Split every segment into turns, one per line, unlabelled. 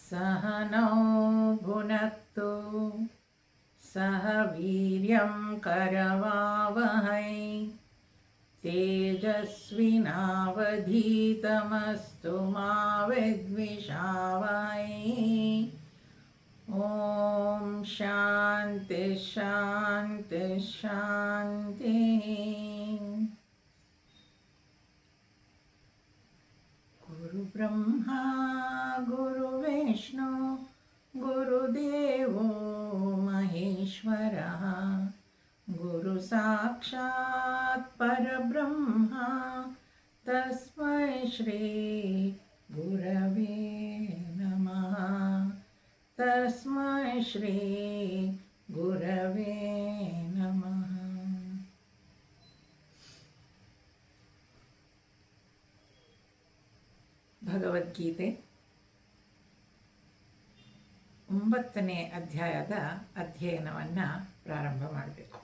सहनौ भुनक्तु सह वीर्यं करवावहै तेजस्विनावधीतमस्तु मा विद्विषावहै। ॐ शान्ति शान्ति शान्तिः। गुरुब्रह्मा गुरुविष्णु गुरुदेवो महेश्वरः गुरुसाक्षात् परब्रह्मा तस्मै श्री गुरवे नमः। तस्मै श्री गुरवे नमः। ಭಗವದ್ಗೀತೆ 9ನೇ ಅಧ್ಯಾಯದ ಅಧ್ಯಯನವನ್ನು ಪ್ರಾರಂಭ ಮಾಡಬೇಕು.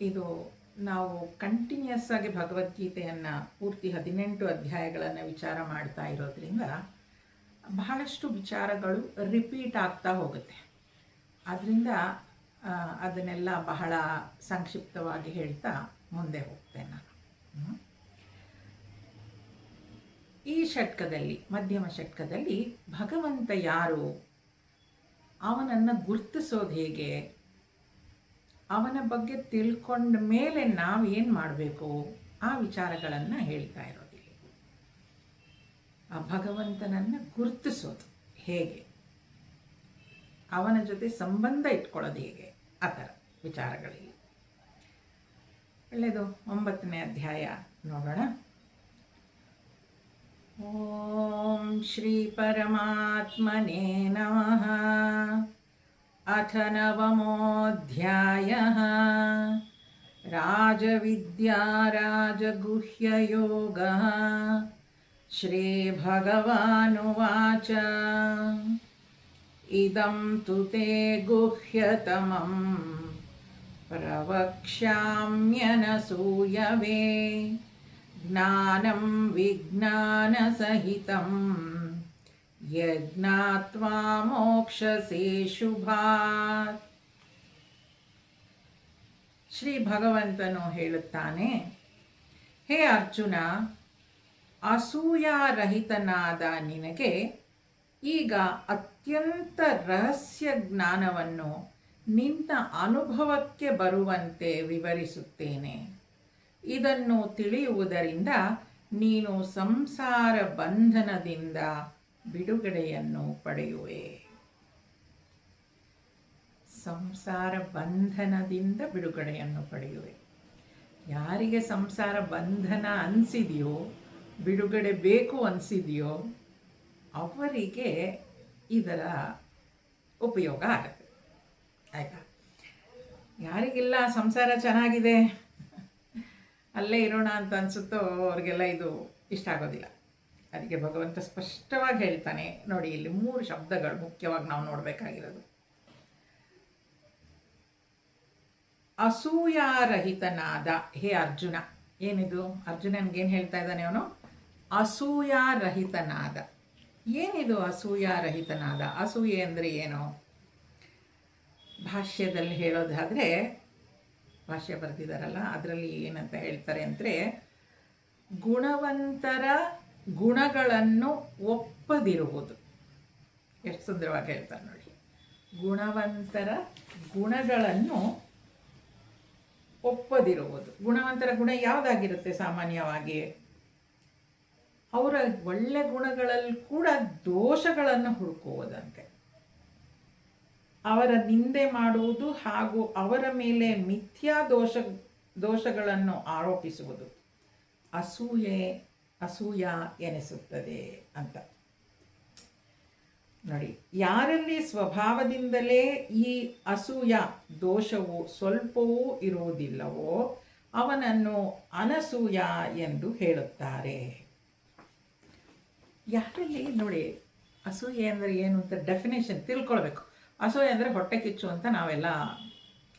ಇದು ನಾವು ಕಂಟಿನ್ಯೂಸ್ ಆಗಿ ಭಗವದ್ಗೀತೆಯನ್ನು ಪೂರ್ತಿ 18 ಅಧ್ಯಾಯಗಳನ್ನು ವಿಚಾರ ಮಾಡ್ತಾ ಇರೋದ್ರಿಂದ ಬಹಳಷ್ಟು ವಿಚಾರಗಳು ರಿಪೀಟ್ ಆಗ್ತಾ ಹೋಗುತ್ತೆ. ಆದ್ದರಿಂದ ಅದನ್ನೆಲ್ಲ ಬಹಳ ಸಂಕ್ಷಿಪ್ತವಾಗಿ ಹೇಳ್ತಾ ಮುಂದೆ ಹೋಗ್ತೇನೆ ನಾನು. ಈ ಷಟ್ಕದಲ್ಲಿ, ಮಧ್ಯಮ ಷಟ್ಕದಲ್ಲಿ ಭಗವಂತ ಯಾರು, ಅವನನ್ನು ಗುರ್ತಿಸೋದು ಹೇಗೆ, ಅವನ ಬಗ್ಗೆ ತಿಳ್ಕೊಂಡ ಮೇಲೆ ನಾವೇನು ಮಾಡಬೇಕು, ಆ ವಿಚಾರಗಳನ್ನು ಹೇಳ್ತಾ ಇರೋದಿಲ್ಲ. ಆ ಭಗವಂತನನ್ನು ಗುರ್ತಿಸೋದು ಹೇಗೆ, ಅವನ ಜೊತೆ ಸಂಬಂಧ ಇಟ್ಕೊಳ್ಳೋದು ಹೇಗೆ, ಆ ಥರ ವಿಚಾರಗಳಿಲ್ಲ. ಒಳ್ಳೆಯದು. 9ನೇ ಅಧ್ಯಾಯ ನೋಡೋಣ. ಓಂ ಶ್ರೀ ಪರಮಾತ್ಮನೇ ನಮಃ. ಅಥ ನವಮೋऽಧ್ಯಾಯಃ. ರಾಜವಿದ್ಯಾ ರಾಜಗುಹ್ಯಯೋಗಃ. ಶ್ರೀಭಗವಾನುವಾಚ ಇದಂ ತು ತೇ ಗುಹ್ಯತಮಂ ಪ್ರವಕ್ಷ್ಯಾಮ್ಯನಸೂಯವೆ ಜ್ಞಾನಂ ವಿಜ್ಞಾನಸಹಿತಂ ಯಜ್ಞಾತ್ವಾ ಮೋಕ್ಷಸೇ ಶುಭಾತ್. ಶ್ರೀ ಭಗವಂತನು ಹೇಳುತ್ತಾನೆ, ಹೇ ಅರ್ಜುನ, ಅಸೂಯಾರಹಿತನಾದ ನಿನಗೆ ಈಗ ಅತ್ಯಂತ ರಹಸ್ಯ ಜ್ಞಾನವನ್ನು ನಿನ್ನ ಅನುಭವಕ್ಕೆ ಬರುವಂತೆ ವಿವರಿಸುತ್ತೇನೆ. ಇದನ್ನು ತಿಳಿಯುವುದರಿಂದ ನೀನು ಸಂಸಾರ ಬಂಧನದಿಂದ ಬಿಡುಗಡೆಯನ್ನು ಪಡೆಯುವೆ. ಸಂಸಾರ ಬಂಧನದಿಂದ ಬಿಡುಗಡೆಯನ್ನು ಪಡೆಯುವೆ. ಯಾರಿಗೆ ಸಂಸಾರ ಬಂಧನ ಅನಿಸಿದೆಯೋ, ಬಿಡುಗಡೆ ಬೇಕು ಅನಿಸಿದೆಯೋ, ಅವರಿಗೆ ಇದರ ಉಪಯೋಗ ಆಗುತ್ತೆ. ಆಯಿತಾ? ಯಾರಿಗೆಲ್ಲ ಸಂಸಾರ ಚೆನ್ನಾಗಿದೆ, ಅಲ್ಲೇ ಇರೋಣ ಅಂತ ಅನಿಸುತ್ತೋ ಅವ್ರಿಗೆಲ್ಲ ಇದು ಇಷ್ಟ ಆಗೋದಿಲ್ಲ. ಅದಕ್ಕೆ ಭಗವಂತ ಸ್ಪಷ್ಟವಾಗಿ ಹೇಳ್ತಾನೆ ನೋಡಿ, ಇಲ್ಲಿ 3 ಶಬ್ದಗಳು ಮುಖ್ಯವಾಗಿ ನಾವು ನೋಡಬೇಕಾಗಿರೋದು. ಅಸೂಯಾರಹಿತನಾದ ಹೇ ಅರ್ಜುನ. ಏನಿದು? ಅರ್ಜುನನ್ಗೇನು ಹೇಳ್ತಾ ಇದ್ದಾನೆ ಅವನು? ಅಸೂಯಾರಹಿತನಾದ. ಏನಿದು ಅಸೂಯಾರಹಿತನಾದ? ಅಸೂಯೆ ಅಂದರೆ ಏನು? ಭಾಷ್ಯದಲ್ಲಿ ಹೇಳೋದಾದರೆ, ಭಾಷ್ಯ ಬರೆದಿದ್ದಾರಲ್ಲ, ಅದರಲ್ಲಿ ಏನಂತ ಹೇಳ್ತಾರೆ ಅಂದರೆ, ಗುಣವಂತರ ಗುಣಗಳನ್ನು ಒಪ್ಪದಿರುವುದು. ಎಷ್ಟು ಸುಂದರವಾಗಿ ಹೇಳ್ತಾರೆ ನೋಡಿ. ಗುಣವಂತರ ಗುಣಗಳನ್ನು ಒಪ್ಪದಿರುವುದು. ಗುಣವಂತರ ಗುಣ ಯಾವುದಾಗಿರುತ್ತೆ? ಸಾಮಾನ್ಯವಾಗಿ ಅವರ ಒಳ್ಳೆ ಗುಣಗಳಲ್ಲಿ ಕೂಡ ದೋಷಗಳನ್ನು ಹುಡುಕುವುದಂತೆ, ಅವರ ನಿಂದೆ ಮಾಡುವುದು ಹಾಗೂ ಅವರ ಮೇಲೆ ಮಿಥ್ಯಾ ದೋಷಗಳನ್ನು ಆರೋಪಿಸುವುದು ಅಸೂಯ ಎನಿಸುತ್ತದೆ ಅಂತ ನೋಡಿ. ಯಾರಲ್ಲಿ ಸ್ವಭಾವದಿಂದಲೇ ಈ ಅಸೂಯ ದೋಷವು ಸ್ವಲ್ಪವೂ ಇರುವುದಿಲ್ಲವೋ ಅವನನ್ನು ಅನಸೂಯ ಎಂದು ಹೇಳುತ್ತಾರೆ. ಯಾರಲ್ಲಿ ನೋಡಿ, ಅಸೂಯೆ ಅಂದರೆ ಏನು ಅಂತ ಡೆಫಿನೇಷನ್ ತಿಳ್ಕೊಳ್ಬೇಕು. ಅಸೂಯೆ ಅಂದರೆ ಹೊಟ್ಟೆ ಕಿಚ್ಚು ಅಂತ ನಾವೆಲ್ಲ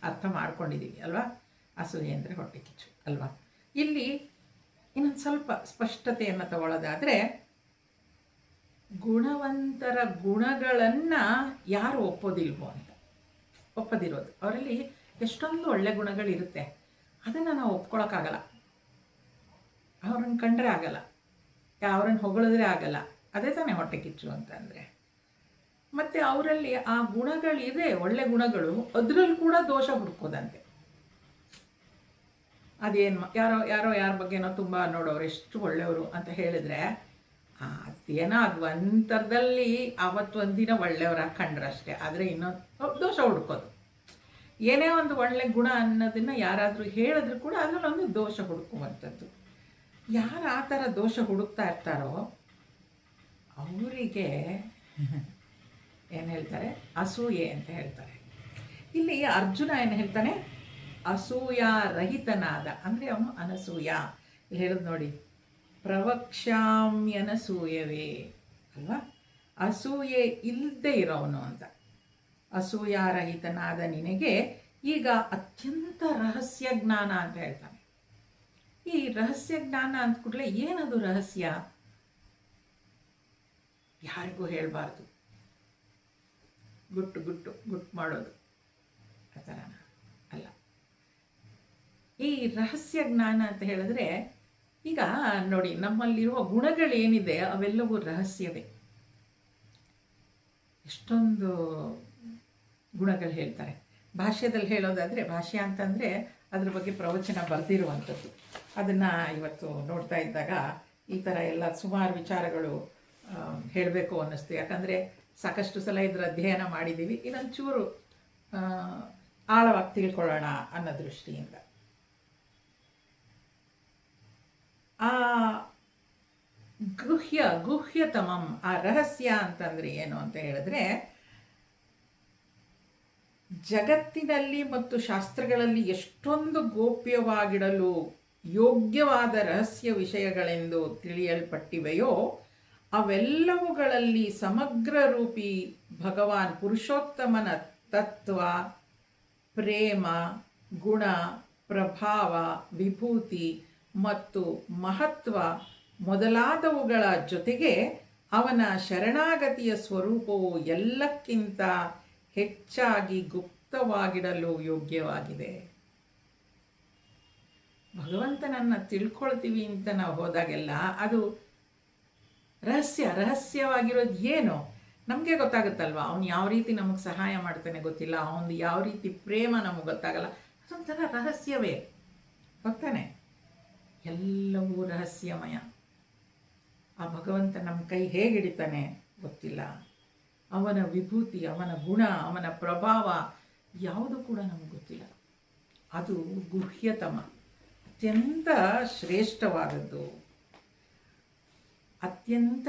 ಅರ್ಥ ಮಾಡ್ಕೊಂಡಿದ್ದೀವಿ ಅಲ್ವಾ? ಅಸೂಯೆ ಅಂದರೆ ಹೊಟ್ಟೆ ಕಿಚ್ಚು ಅಲ್ವಾ? ಇಲ್ಲಿ ಇನ್ನೊಂದು ಸ್ವಲ್ಪ ಸ್ಪಷ್ಟತೆಯನ್ನು ತಗೊಳ್ಳೋದಾದರೆ, ಗುಣವಂತರ ಗುಣಗಳನ್ನು ಯಾರು ಒಪ್ಪೋದಿಲ್ವೋ ಅಂತ. ಒಪ್ಪದಿರೋದು ಅವರಲ್ಲಿ ಎಷ್ಟೊಂದು ಒಳ್ಳೆ ಗುಣಗಳಿರುತ್ತೆ, ಅದನ್ನು ನಾವು ಒಪ್ಕೊಳಕ್ಕಾಗಲ್ಲ. ಅವ್ರನ್ನ ಕಂಡ್ರೆ ಆಗಲ್ಲ, ಅವ್ರನ್ನ ಹೊಗಳಿದ್ರೆ ಆಗಲ್ಲ. ಅದೇ ತಾನೇ ಹೊಟ್ಟೆ ಕಿಚ್ಚು ಅಂತಂದರೆ. ಮತ್ತು ಅವರಲ್ಲಿ ಆ ಗುಣಗಳಿದೆ, ಒಳ್ಳೆ ಗುಣಗಳು, ಅದರಲ್ಲಿ ಕೂಡ ದೋಷ ಹುಡುಕೋದಂತೆ. ಅದೇನು ಯಾರೋ ಯಾರ ಬಗ್ಗೆನೋ ತುಂಬ ನೋಡೋರು ಎಷ್ಟು ಒಳ್ಳೆಯವರು ಅಂತ ಹೇಳಿದರೆ, ಅದೇನೋ ಅದು ಒಂಥರದಲ್ಲಿ ಆವತ್ತೊಂದು ದಿನ ಒಳ್ಳೆಯವರ ಕಂಡ್ರಷ್ಟೇ. ಆದರೆ ಇನ್ನೊಂದು ದೋಷ ಹುಡ್ಕೋದು, ಏನೇ ಒಂದು ಒಳ್ಳೆ ಗುಣ ಅನ್ನೋದನ್ನು ಯಾರಾದರೂ ಹೇಳಿದ್ರು ಕೂಡ ಅದರಲ್ಲೊಂದು ದೋಷ ಹುಡುಕುವಂಥದ್ದು. ಯಾರು ಆ ಥರ ದೋಷ ಹುಡುಕ್ತಾ ಇರ್ತಾರೋ ಅವರಿಗೆ ಏನು ಹೇಳ್ತಾರೆ, ಅಸೂಯೆ ಅಂತ ಹೇಳ್ತಾರೆ. ಇಲ್ಲಿ ಅರ್ಜುನ ಏನು ಹೇಳ್ತಾನೆ, ಅಸೂಯಾರಹಿತನಾದ ಅಂದರೆ ಅವನು ಅನಸೂಯ. ಇಲ್ಲಿ ಹೇಳೋದು ನೋಡಿ, ಪ್ರವಕ್ಷ್ಯಾಮ್ಯನಸೂಯವೇ ಅಲ್ವಾ, ಅಸೂಯೆ ಇಲ್ಲದೆ ಇರೋವನು ಅಂತ. ಅಸೂಯಾರಹಿತನಾದ ನಿನಗೆ ಈಗ ಅತ್ಯಂತ ರಹಸ್ಯ ಜ್ಞಾನ ಅಂತ ಹೇಳ್ತಾನೆ. ಈ ರಹಸ್ಯ ಜ್ಞಾನ ಅಂತ ಕೂಡಲೇ ಏನದು ರಹಸ್ಯ? ಯಾರಿಗೂ ಹೇಳಬಾರ್ದು, ಗುಟ್ಟು ಮಾಡೋದು ಆ ಥರನ ಅಲ್ಲ. ಈ ರಹಸ್ಯ ಜ್ಞಾನ ಅಂತ ಹೇಳಿದ್ರೆ, ಈಗ ನೋಡಿ, ನಮ್ಮಲ್ಲಿರುವ ಗುಣಗಳೇನಿದೆ ಅವೆಲ್ಲವೂ ರಹಸ್ಯವೇ. ಎಷ್ಟೊಂದು ಗುಣಗಳು ಹೇಳ್ತಾರೆ. ಭಾಷ್ಯದಲ್ಲಿ ಹೇಳೋದಾದರೆ, ಭಾಷ್ಯ ಅಂತಂದರೆ ಅದ್ರ ಬಗ್ಗೆ ಪ್ರವಚನ ಬರೆದಿರುವಂಥದ್ದು. ಅದನ್ನು ಇವತ್ತು ನೋಡ್ತಾ ಇದ್ದಾಗ ಈ ಥರ ಎಲ್ಲ ಸುಮಾರು ವಿಚಾರಗಳು ಹೇಳಬೇಕು ಅನ್ನಿಸ್ತು. ಯಾಕಂದರೆ ಸಾಕಷ್ಟು ಸಲ ಇದರ ಅಧ್ಯಯನ ಮಾಡಿದ್ದೀವಿ, ಇನ್ನೊಂಚೂರು ಆಳವಾಗಿ ತಿಳ್ಕೊಳ್ಳೋಣ ಅನ್ನೋ ದೃಷ್ಟಿಯಿಂದ. ಆ ಗುಹ್ಯತಮಂ, ಆ ರಹಸ್ಯ ಅಂತಂದರೆ ಏನು ಅಂತ ಹೇಳಿದ್ರೆ, ಜಗತ್ತಿನಲ್ಲಿ ಮತ್ತು ಶಾಸ್ತ್ರಗಳಲ್ಲಿ ಎಷ್ಟೊಂದು ಗೋಪ್ಯವಾಗಿಡಲು ಯೋಗ್ಯವಾದ ರಹಸ್ಯ ವಿಷಯಗಳೆಂದು ತಿಳಿಯಲ್ಪಟ್ಟಿವೆಯೋ ಅವೆಲ್ಲವುಗಳಲ್ಲಿ ಸಮಗ್ರ ರೂಪಿ ಭಗವಾನ್ ಪುರುಷೋತ್ತಮನ ತತ್ವ, ಪ್ರೇಮ, ಗುಣ, ಪ್ರಭಾವ, ವಿಭೂತಿ ಮತ್ತು ಮಹತ್ವ ಮೊದಲಾದವುಗಳ ಜೊತೆಗೆ ಅವನ ಶರಣಾಗತಿಯ ಸ್ವರೂಪವು ಎಲ್ಲಕ್ಕಿಂತ ಹೆಚ್ಚಾಗಿ ಗುಪ್ತವಾಗಿಡಲು ಯೋಗ್ಯವಾಗಿದೆ. ಭಗವಂತನನ್ನು ತಿಳ್ಕೊಳ್ತೀವಿ ಅಂತ ನಾವು ಹೋದಾಗೆಲ್ಲ ಅದು ರಹಸ್ಯವಾಗಿರೋದು ಏನು ನಮಗೆ ಗೊತ್ತಾಗುತ್ತಲ್ವ. ಅವನು ಯಾವ ರೀತಿ ನಮಗೆ ಸಹಾಯ ಮಾಡ್ತಾನೆ ಗೊತ್ತಿಲ್ಲ, ಅವನು ಯಾವ ರೀತಿ ಪ್ರೇಮ ನಮಗೆ ಗೊತ್ತಾಗಲ್ಲ. ಅದೊಂಥರ ರಹಸ್ಯವೇ, ಗೊತ್ತಾನೆ. ಎಲ್ಲವೂ ರಹಸ್ಯಮಯ. ಆ ಭಗವಂತ ನಮ್ಮ ಕೈ ಹೇಗೆ ಹಿಡಿತಾನೆ ಗೊತ್ತಿಲ್ಲ. ಅವನ ವಿಭೂತಿ, ಅವನ ಗುಣ, ಅವನ ಪ್ರಭಾವ ಯಾವುದು ಕೂಡ ನಮಗೆ ಗೊತ್ತಿಲ್ಲ. ಅದು ಗುಹ್ಯತಮ, ಅತ್ಯಂತ ಶ್ರೇಷ್ಠವಾದದ್ದು, ಅತ್ಯಂತ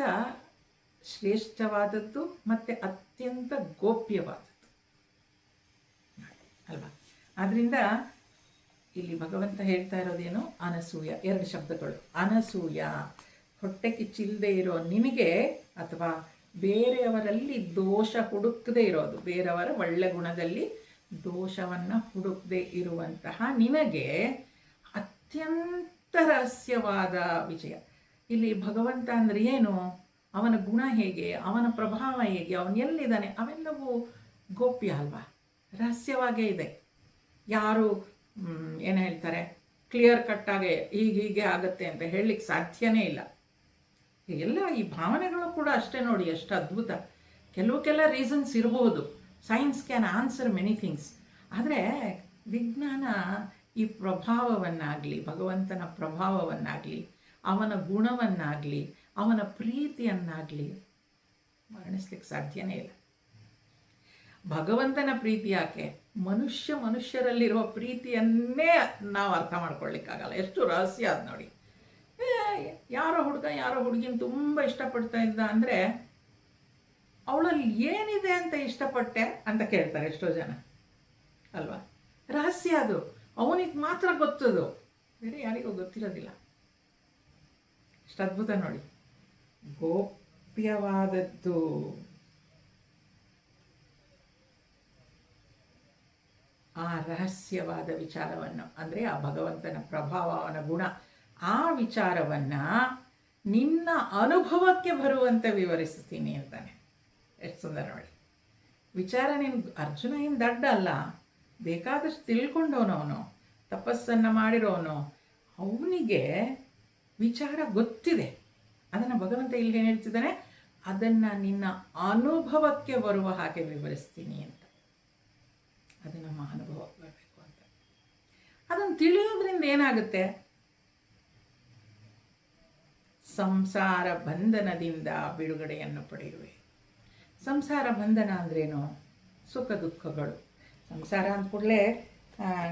ಶ್ರೇಷ್ಠವಾದದ್ದು ಮತ್ತು ಅತ್ಯಂತ ಗೋಪ್ಯವಾದದ್ದು ಅಲ್ವಾ. ಆದ್ದರಿಂದ ಇಲ್ಲಿ ಭಗವಂತ ಹೇಳ್ತಾ ಇರೋದೇನು, ಅನಸೂಯ. ಎರಡು ಶಬ್ದಗಳು, ಅನಸೂಯ, ಹೊಟ್ಟೆ ಕಿಚ್ಚಿಲ್ಲದೆ ಇರೋ ನಿನಗೆ, ಅಥವಾ ಬೇರೆಯವರಲ್ಲಿ ದೋಷ ಹುಡುಕದೆ ಇರೋದು, ಬೇರೆಯವರ ಒಳ್ಳೆ ಗುಣದಲ್ಲಿ ದೋಷವನ್ನು ಹುಡುಕದೆ ಇರುವಂತಹ ನಿನಗೆ ಅತ್ಯಂತ ರಹಸ್ಯವಾದ ವಿಷಯ. ಇಲ್ಲಿ ಭಗವಂತ ಅಂದರೆ ಏನು, ಅವನ ಗುಣ ಹೇಗೆ, ಅವನ ಪ್ರಭಾವ ಹೇಗೆ, ಅವನು ಎಲ್ಲಿದ್ದಾನೆ, ಅವೆಲ್ಲವೂ ಗೋಪ್ಯ ಅಲ್ವಾ, ರಹಸ್ಯವಾಗೇ ಇದೆ. ಯಾರು ಏನು ಹೇಳ್ತಾರೆ, ಕ್ಲಿಯರ್ ಕಟ್ಟಾಗೆ ಹೀಗೆ ಆಗುತ್ತೆ ಅಂತ ಹೇಳಲಿಕ್ಕೆ ಸಾಧ್ಯನೇ ಇಲ್ಲ. ಎಲ್ಲ ಈ ಭಾವನೆಗಳು ಕೂಡ ಅಷ್ಟೇ ನೋಡಿ, ಎಷ್ಟು ಅದ್ಭುತ. ಕೆಲವೆಲ್ಲ ರೀಸನ್ಸ್ ಇರಬಹುದು, science can answer many things. ಆದರೆ ವಿಜ್ಞಾನ ಈ ಪ್ರಭಾವವನ್ನಾಗಲಿ, ಭಗವಂತನ ಪ್ರಭಾವವನ್ನಾಗಲಿ, ಅವನ ಗುಣವನ್ನಾಗಲಿ, ಅವನ ಪ್ರೀತಿಯನ್ನಾಗಲಿ ವರ್ಣಿಸ್ಲಿಕ್ಕೆ ಸಾಧ್ಯನೇ ಇಲ್ಲ. ಭಗವಂತನ ಪ್ರೀತಿ ಯಾಕೆ, ಮನುಷ್ಯರಲ್ಲಿರುವ ಪ್ರೀತಿಯನ್ನೇ ನಾವು ಅರ್ಥ ಮಾಡ್ಕೊಳ್ಳಿಕ್ಕಾಗಲ್ಲ. ಎಷ್ಟು ರಹಸ್ಯ ಅದು ನೋಡಿ. ಯಾರೋ ಹುಡುಗಿನ ತುಂಬ ಇಷ್ಟಪಡ್ತಾ ಇದ್ದ ಅಂದರೆ ಅವಳಲ್ಲಿ ಏನಿದೆ ಅಂತ ಇಷ್ಟಪಟ್ಟೆ ಅಂತ ಕೇಳ್ತಾರೆ ಎಷ್ಟೋ ಜನ ಅಲ್ವಾ. ರಹಸ್ಯ ಅದು, ಅವನಿಗೆ ಮಾತ್ರ ಗೊತ್ತದು, ಬೇರೆ ಯಾರಿಗೂ ಗೊತ್ತಿರೋದಿಲ್ಲ. ಎಷ್ಟು ಅದ್ಭುತ ನೋಡಿ, ಗೋಪ್ಯವಾದದ್ದು. ಆ ರಹಸ್ಯವಾದ ವಿಚಾರವನ್ನು ಅಂದರೆ ಆ ಭಗವಂತನ ಪ್ರಭಾವ, ಅವನ ಗುಣ, ಆ ವಿಚಾರವನ್ನು ನಿನ್ನ ಅನುಭವಕ್ಕೆ ಬರುವಂತೆ ವಿವರಿಸ್ತೀನಿ ಅಂತಾನೆ. ಎಷ್ಟು ಸುಂದರ ನೋಡಿ. ವಿಚಾರ ನಿನ್ಗೆ ಅರ್ಜುನ ಏನು ದಡ್ಡ ಅಲ್ಲ, ಬೇಕಾದಷ್ಟು ತಿಳ್ಕೊಂಡವನು, ಅವನು ತಪಸ್ಸನ್ನು ಮಾಡಿರೋನು, ಅವನಿಗೆ ವಿಚಾರ ಗೊತ್ತಿದೆ. ಅದನ್ನು ಭಗವಂತ ಇಲ್ಲಿಗೆ ಹೇಳ್ತಿದ್ದಾನೆ, ಅದನ್ನು ನಿನ್ನ ಅನುಭವಕ್ಕೆ ಬರುವ ಹಾಗೆ ವಿವರಿಸ್ತೀನಿ ಅಂತ. ಅದು ನಮ್ಮ ಅನುಭವಕ್ಕೆ ಬರಬೇಕು ಅಂತ. ಅದನ್ನು ತಿಳಿಯೋದ್ರಿಂದ ಏನಾಗುತ್ತೆ? ಸಂಸಾರ ಬಂಧನದಿಂದ ಬಿಡುಗಡೆಯನ್ನು ಪಡೆಯುವೆ. ಸಂಸಾರ ಬಂಧನ ಅಂದ್ರೇನು? ಸುಖ ದುಃಖಗಳು. ಸಂಸಾರ ಅಂದ ಕೂಡಲೇ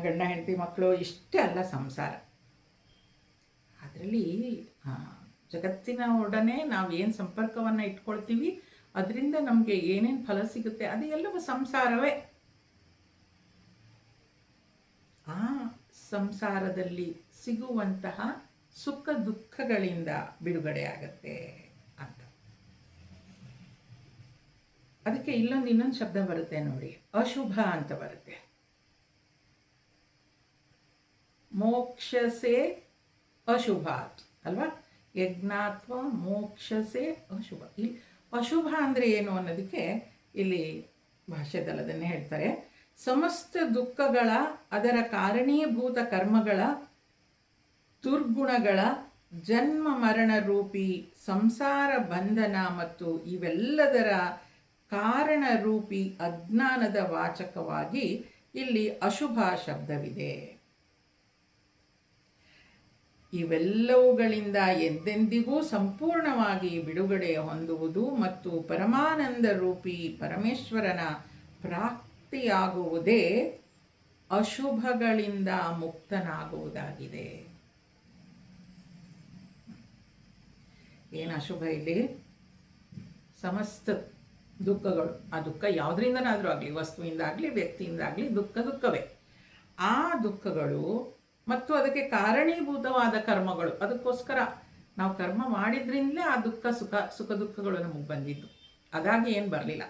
ಗಂಡ ಹೆಂಡತಿ ಮಕ್ಕಳು ಇಷ್ಟೇ ಅಲ್ಲ ಸಂಸಾರ. ಅದರಲ್ಲಿ ಜಗತ್ತಿನ ಒಡನೆ ನಾವು ಏನು ಸಂಪರ್ಕವನ್ನು ಇಟ್ಕೊಳ್ತೀವಿ, ಅದರಿಂದ ನಮಗೆ ಏನೇನು ಫಲ ಸಿಗುತ್ತೆ, ಅದು ಎಲ್ಲವೂ ಸಂಸಾರವೇ. ಆ ಸಂಸಾರದಲ್ಲಿ ಸಿಗುವಂತಹ ಸುಖ ದುಃಖಗಳಿಂದ ಬಿಡುಗಡೆ ಆಗತ್ತೆ ಅಂತ. ಅದಕ್ಕೆ ಇನ್ನೊಂದು ಶಬ್ದ ಬರುತ್ತೆ ನೋಡಿ, ಅಶುಭ ಅಂತ ಬರುತ್ತೆ. ಮೋಕ್ಷಸೆ ಅಶುಭಾತ್ ಅಲ್ವಾ? ಯಜ್ಞಾತ್ವ ಮೋಕ್ಷಸೆ ಅಶುಭ. ಇಲ್ಲಿ ಅಶುಭ ಅಂದರೆ ಏನು ಅನ್ನೋದಕ್ಕೆ ಇಲ್ಲಿ ಭಾಷ್ಯದಲ್ಲಿ ಅದನ್ನೇ ಹೇಳ್ತಾರೆ. ಸಮಸ್ತ ದುಃಖಗಳ, ಅದರ ಕಾರಣೀಭೂತ ಕರ್ಮಗಳ, ದುರ್ಗುಣಗಳ ಜನ್ಮ ಮರಣ ರೂಪಿ ಸಂಸಾರ ಬಂಧನ ಮತ್ತು ಇವೆಲ್ಲದರ ಕಾರಣ ರೂಪಿ ಅಜ್ಞಾನದ ವಾಚಕವಾಗಿ ಇಲ್ಲಿ ಅಶುಭ ಶಬ್ದವಿದೆ. ಇವೆಲ್ಲವುಗಳಿಂದ ಎಂದೆಂದಿಗೂ ಸಂಪೂರ್ಣವಾಗಿ ಬಿಡುಗಡೆ ಹೊಂದುವುದು ಮತ್ತು ಪರಮಾನಂದ ರೂಪಿ ಪರಮೇಶ್ವರನ ಪ್ರಾಪ್ತಿಯಾಗುವುದೇ ಅಶುಭಗಳಿಂದ ಮುಕ್ತನಾಗುವುದಾಗಿದೆ. ಏನು ಅಶುಭ ಇಲ್ಲಿ? ಸಮಸ್ತ ದುಃಖಗಳು. ಆ ದುಃಖ ಯಾವುದರಿಂದನಾದರೂ ಆಗಲಿ, ವಸ್ತುವಿಂದ ಆಗಲಿ, ವ್ಯಕ್ತಿಯಿಂದ ಆಗಲಿ, ದುಃಖವೇ. ಆ ದುಃಖಗಳು ಮತ್ತು ಅದಕ್ಕೆ ಕಾರಣೀಭೂತವಾದ ಕರ್ಮಗಳು. ಅದಕ್ಕೋಸ್ಕರ ನಾವು ಕರ್ಮ ಮಾಡಿದ್ರಿಂದಲೇ ಆ ಸುಖ ದುಃಖಗಳು ನಮಗೆ ಬಂದಿದ್ದು, ಅದಾಗಿ ಏನು ಬರಲಿಲ್ಲ.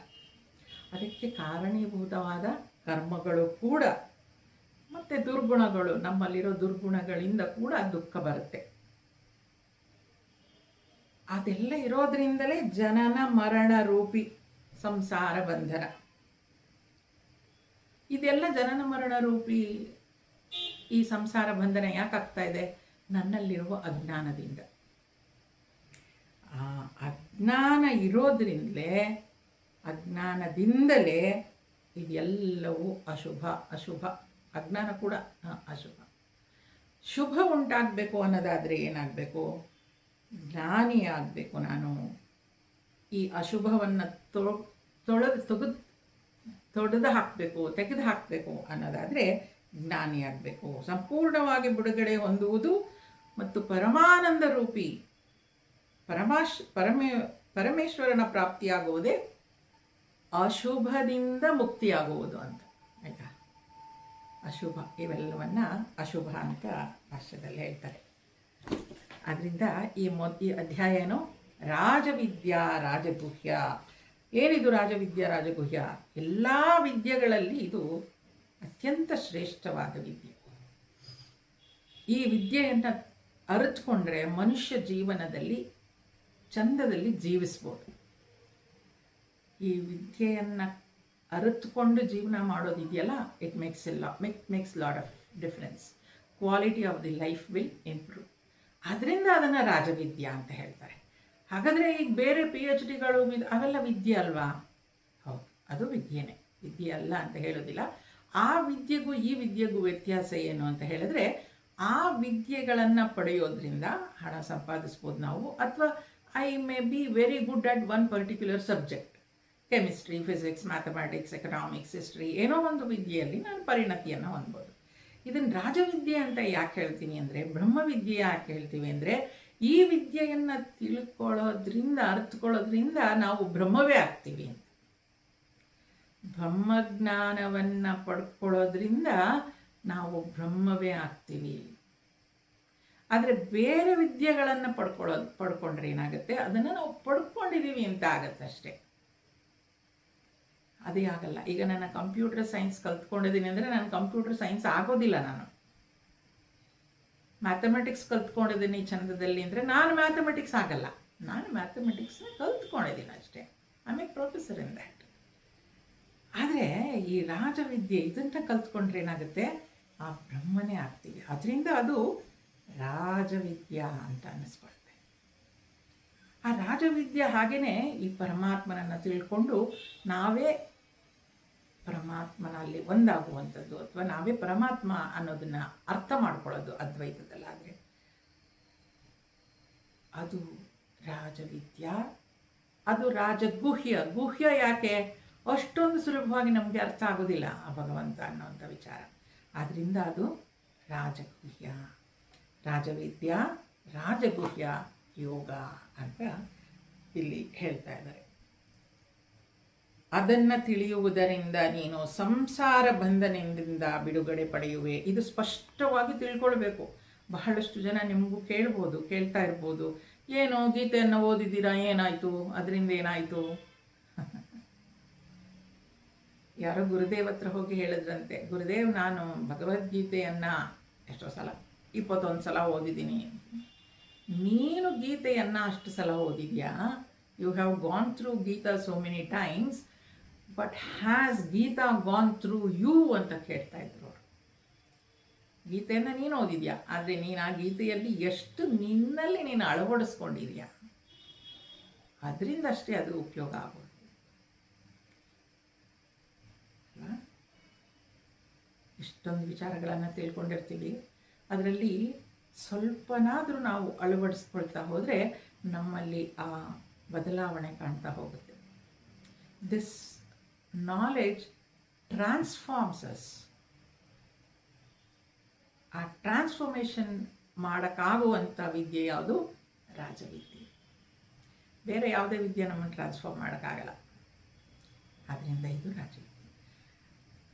ಅದಕ್ಕೆ ಕಾರಣೀಭೂತವಾದ ಕರ್ಮಗಳು ಕೂಡ, ಮತ್ತು ದುರ್ಗುಣಗಳು, ನಮ್ಮಲ್ಲಿರೋ ದುರ್ಗುಣಗಳಿಂದ ಕೂಡ ದುಃಖ ಬರುತ್ತೆ. ಅದೆಲ್ಲ ಇರೋದ್ರಿಂದಲೇ ಜನನ ಮರಣ ರೂಪಿ ಸಂಸಾರ ಬಂಧನ. ಇದೆಲ್ಲ ಜನನ ಮರಣ ರೂಪಿ ಈ ಸಂಸಾರ ಬಂಧನ ಯಾಕಾಗ್ತಾ ಇದೆ? ನನ್ನಲ್ಲಿರುವ ಅಜ್ಞಾನದಿಂದ. ಆ ಅಜ್ಞಾನ ಅಜ್ಞಾನದಿಂದಲೇ ಇದೆಲ್ಲವೂ ಅಶುಭ. ಅಜ್ಞಾನ ಕೂಡ ಅಶುಭ. ಶುಭ ಉಂಟಾಗಬೇಕು ಅನ್ನೋದಾದರೆ ಏನಾಗಬೇಕು? ಜ್ಞಾನಿ ಆಗಬೇಕು. ನಾನು ಈ ಅಶುಭವನ್ನು ತೆಗೆದು ಹಾಕಬೇಕು ಅನ್ನೋದಾದರೆ ಜ್ಞಾನಿ ಆಗಬೇಕು. ಸಂಪೂರ್ಣವಾಗಿ ಬಿಡುಗಡೆ ಹೊಂದುವುದು ಮತ್ತು ಪರಮಾನಂದ ರೂಪಿ ಪರಮೇಶ್ವರನ ಪ್ರಾಪ್ತಿಯಾಗುವುದೇ ಅಶುಭದಿಂದ ಮುಕ್ತಿಯಾಗುವುದು ಅಂತ. ಆಯಿತಾ? ಅಶುಭ, ಇವೆಲ್ಲವನ್ನು ಅಶುಭ ಅಂತ ಭಾಷ್ಯದಲ್ಲಿ ಹೇಳ್ತಾರೆ. ಆದ್ದರಿಂದ ಈ ಅಧ್ಯಾಯ ಏನು? ರಾಜವಿದ್ಯಾ ರಾಜಗುಹ್ಯ. ಏನಿದು ರಾಜವಿದ್ಯಾ ರಾಜಗುಹ್ಯ? ಎಲ್ಲ ವಿದ್ಯೆಗಳಲ್ಲಿ ಇದು ಅತ್ಯಂತ ಶ್ರೇಷ್ಠವಾದ ವಿದ್ಯೆ. ಈ ವಿದ್ಯೆಯನ್ನು ಅರಿತುಕೊಂಡ್ರೆ ಮನುಷ್ಯ ಜೀವನದಲ್ಲಿ ಚಂದದಲ್ಲಿ ಜೀವಿಸ್ಬೋದು. ಈ ವಿದ್ಯೆಯನ್ನು ಅರಿತುಕೊಂಡು ಜೀವನ ಮಾಡೋದಿದೆಯಲ್ಲ, it makes lot of difference. Quality of the life will improve. ಅದರಿಂದ ಅದನ್ನು ರಾಜವಿದ್ಯಾ ಅಂತ ಹೇಳ್ತಾರೆ. ಹಾಗಾದರೆ ಈಗ ಬೇರೆ PhD ಅವೆಲ್ಲ ವಿದ್ಯೆ ಅಲ್ವಾ? ಹೌದು, ಅದು ವಿದ್ಯೆನೇ, ವಿದ್ಯೆ ಅಲ್ಲ ಅಂತ ಹೇಳೋದಿಲ್ಲ. ಆ ವಿದ್ಯೆಗೂ ಈ ವಿದ್ಯೆಗೂ ವ್ಯತ್ಯಾಸ ಏನು ಅಂತ ಹೇಳಿದ್ರೆ, ಆ ವಿದ್ಯೆಗಳನ್ನು ಪಡೆಯೋದ್ರಿಂದ ಹಣ ಸಂಪಾದಿಸ್ಬೋದು ನಾವು, ಅಥವಾ I may be very good at one particular subject, chemistry, physics, mathematics, economics, history, ಏನೋ ಒಂದು ವಿದ್ಯೆಯಲ್ಲಿ ನಾನು ಪರಿಣತಿಯನ್ನು ಹೊಂದ್ಬೋದು. ಇದನ್ನು ರಾಜವಿದ್ಯೆ ಅಂತ ಯಾಕೆ ಹೇಳ್ತೀನಿ ಅಂದರೆ, ಬ್ರಹ್ಮವಿದ್ಯೆ ಯಾಕೆ ಹೇಳ್ತೀವಿ ಅಂದರೆ, ಈ ವಿದ್ಯೆಯನ್ನು ಅರ್ಥಕೊಳ್ಳೋದ್ರಿಂದ ನಾವು ಬ್ರಹ್ಮವೇ ಆಗ್ತೀವಿ ಅಂತ. ಬ್ರಹ್ಮಜ್ಞಾನವನ್ನು ಪಡ್ಕೊಳ್ಳೋದ್ರಿಂದ ನಾವು ಬ್ರಹ್ಮವೇ ಆಗ್ತೀವಿ. ಆದರೆ ಬೇರೆ ವಿದ್ಯೆಗಳನ್ನು ಪಡ್ಕೊಂಡ್ರೆ ಏನಾಗುತ್ತೆ? ಅದನ್ನು ನಾವು ಪಡ್ಕೊಂಡಿದ್ದೀವಿ ಅಂತ ಆಗತ್ತೆ ಅಷ್ಟೇ, ಅದೇ ಆಗಲ್ಲ. ಈಗ ನಾನು ಕಂಪ್ಯೂಟರ್ ಸೈನ್ಸ್ ಕಲ್ತ್ಕೊಂಡಿದ್ದೀನಿ ಅಂದರೆ ನಾನು ಕಂಪ್ಯೂಟರ್ ಸೈನ್ಸ್ ಆಗೋದಿಲ್ಲ. ನಾನು ಮ್ಯಾಥಮೆಟಿಕ್ಸ್ ಕಲ್ತ್ಕೊಂಡಿದ್ದೀನಿ ಚಂದದಲ್ಲಿ ಅಂದರೆ ನಾನು ಮ್ಯಾಥಮೆಟಿಕ್ಸ್ ಆಗಲ್ಲ. ನಾನು ಮ್ಯಾಥಮೆಟಿಕ್ಸ್ನ ಕಲ್ತ್ಕೊಂಡಿದ್ದೀನಿ ಅಷ್ಟೇ. I am A professor in that. ಆದರೆ ಈ ರಾಜವಿದ್ಯೆ ಇದನ್ನು ಕಲ್ತ್ಕೊಂಡ್ರೆ ಏನಾಗುತ್ತೆ, ಆ ಬ್ರಹ್ಮನೇ ಆಗ್ತೀವಿ. ಅದರಿಂದ ಅದು ರಾಜವಿದ್ಯಾ ಅಂತ ಅನ್ನಿಸ್ಕೊಳ್ತೆ. ಆ ರಾಜವಿದ್ಯೆ ಹಾಗೆಯೇ ಈ ಪರಮಾತ್ಮನನ್ನು ತಿಳ್ಕೊಂಡು ನಾವೇ ಪರಮಾತ್ಮನಲ್ಲಿ ಒಂದಾಗುವಂಥದ್ದು, ಅಥವಾ ನಾವೇ ಪರಮಾತ್ಮ ಅನ್ನೋದನ್ನು ಅರ್ಥ ಮಾಡ್ಕೊಳ್ಳೋದು ಅದ್ವೈತದಲ್ಲಾದರೆ ಅದು ರಾಜವಿದ್ಯಾ. ಅದು ರಾಜಗುಹ್ಯ. ಗುಹ್ಯ ಯಾಕೆ? ಅಷ್ಟೊಂದು ಸುಲಭವಾಗಿ ನಮಗೆ ಅರ್ಥ ಆಗೋದಿಲ್ಲ ಆ ಭಗವಂತ ಅನ್ನೋಂಥ ವಿಚಾರ. ಆದ್ದರಿಂದ ಅದು ರಾಜಗುಹ್ಯ. ರಾಜವಿದ್ಯಾ, ರಾಜಗುಹ್ಯ ಯೋಗ ಅಂತ ಇಲ್ಲಿ ಹೇಳ್ತಾ ಇದ್ದಾರೆ. ಅದನ್ನು ತಿಳಿಯುವುದರಿಂದ ನೀನು ಸಂಸಾರ ಬಂಧನದಿಂದ ಬಿಡುಗಡೆ ಪಡೆಯುವೆ. ಇದು ಸ್ಪಷ್ಟವಾಗಿ ತಿಳ್ಕೊಳ್ಬೇಕು. ಬಹಳಷ್ಟು ಜನ ನಿಮಗೂ ಕೇಳ್ತಾ ಇರ್ಬೋದು, ಏನು ಗೀತೆಯನ್ನು ಓದಿದ್ದೀರಾ, ಏನಾಯಿತು, ಅದರಿಂದ ಏನಾಯಿತು? ಯಾರೋ ಗುರುದೇವ್ ಹತ್ರ ಹೋಗಿ ಹೇಳಿದ್ರಂತೆ, ಗುರುದೇವ್ ನಾನು ಭಗವದ್ಗೀತೆಯನ್ನು ಎಷ್ಟೋ ಸಲ 21 ಸಲ ಓದಿದ್ದೀನಿ. ನೀನು ಗೀತೆಯನ್ನು ಅಷ್ಟು ಸಲ ಓದಿದ್ಯಾ? You have gone through Gita so many times, but has Gita gone through you ಅಂತ ಕೇಳ್ತಾ ಇದ್ರು ಅವರು. ಗೀತೆಯನ್ನು ನೀನು ಓದಿದ್ಯಾ, ಆದರೆ ನೀನು ಆ ಗೀತೆಯಲ್ಲಿ ಎಷ್ಟು ನಿನ್ನಲ್ಲಿ ನೀನು ಅಳವಡಿಸ್ಕೊಂಡಿದ್ಯಾ, ಅದರಿಂದ ಅಷ್ಟೇ ಅದು ಉಪಯೋಗ ಆಗೋದು. ಇಷ್ಟೊಂದು ವಿಚಾರಗಳನ್ನು ತಿಳ್ಕೊಂಡಿರ್ತೀವಿ. ಅದರಲ್ಲಿ ಸ್ವಲ್ಪನಾದರೂ ನಾವು ಅಳವಡಿಸ್ಕೊಳ್ತಾ ಹೋದರೆ ನಮ್ಮಲ್ಲಿ ಆ ಬದಲಾವಣೆ ಕಾಣ್ತಾ ಹೋಗುತ್ತೆ. This knowledge transforms us. ಆ ಟ್ರಾನ್ಸ್ಫಾರ್ಮೇಷನ್ ಮಾಡೋಕ್ಕಾಗುವಂಥ ವಿದ್ಯೆ ಯಾವುದು? ರಾಜವಿದ್ಯೆ. ಬೇರೆ ಯಾವುದೇ ವಿದ್ಯೆ ನಮ್ಮನ್ನು ಟ್ರಾನ್ಸ್ಫಾರ್ಮ್ ಮಾಡೋಕ್ಕಾಗಲ್ಲ. ಆದ್ದರಿಂದ ಇದು ರಾಜವಿದ್ಯೆ.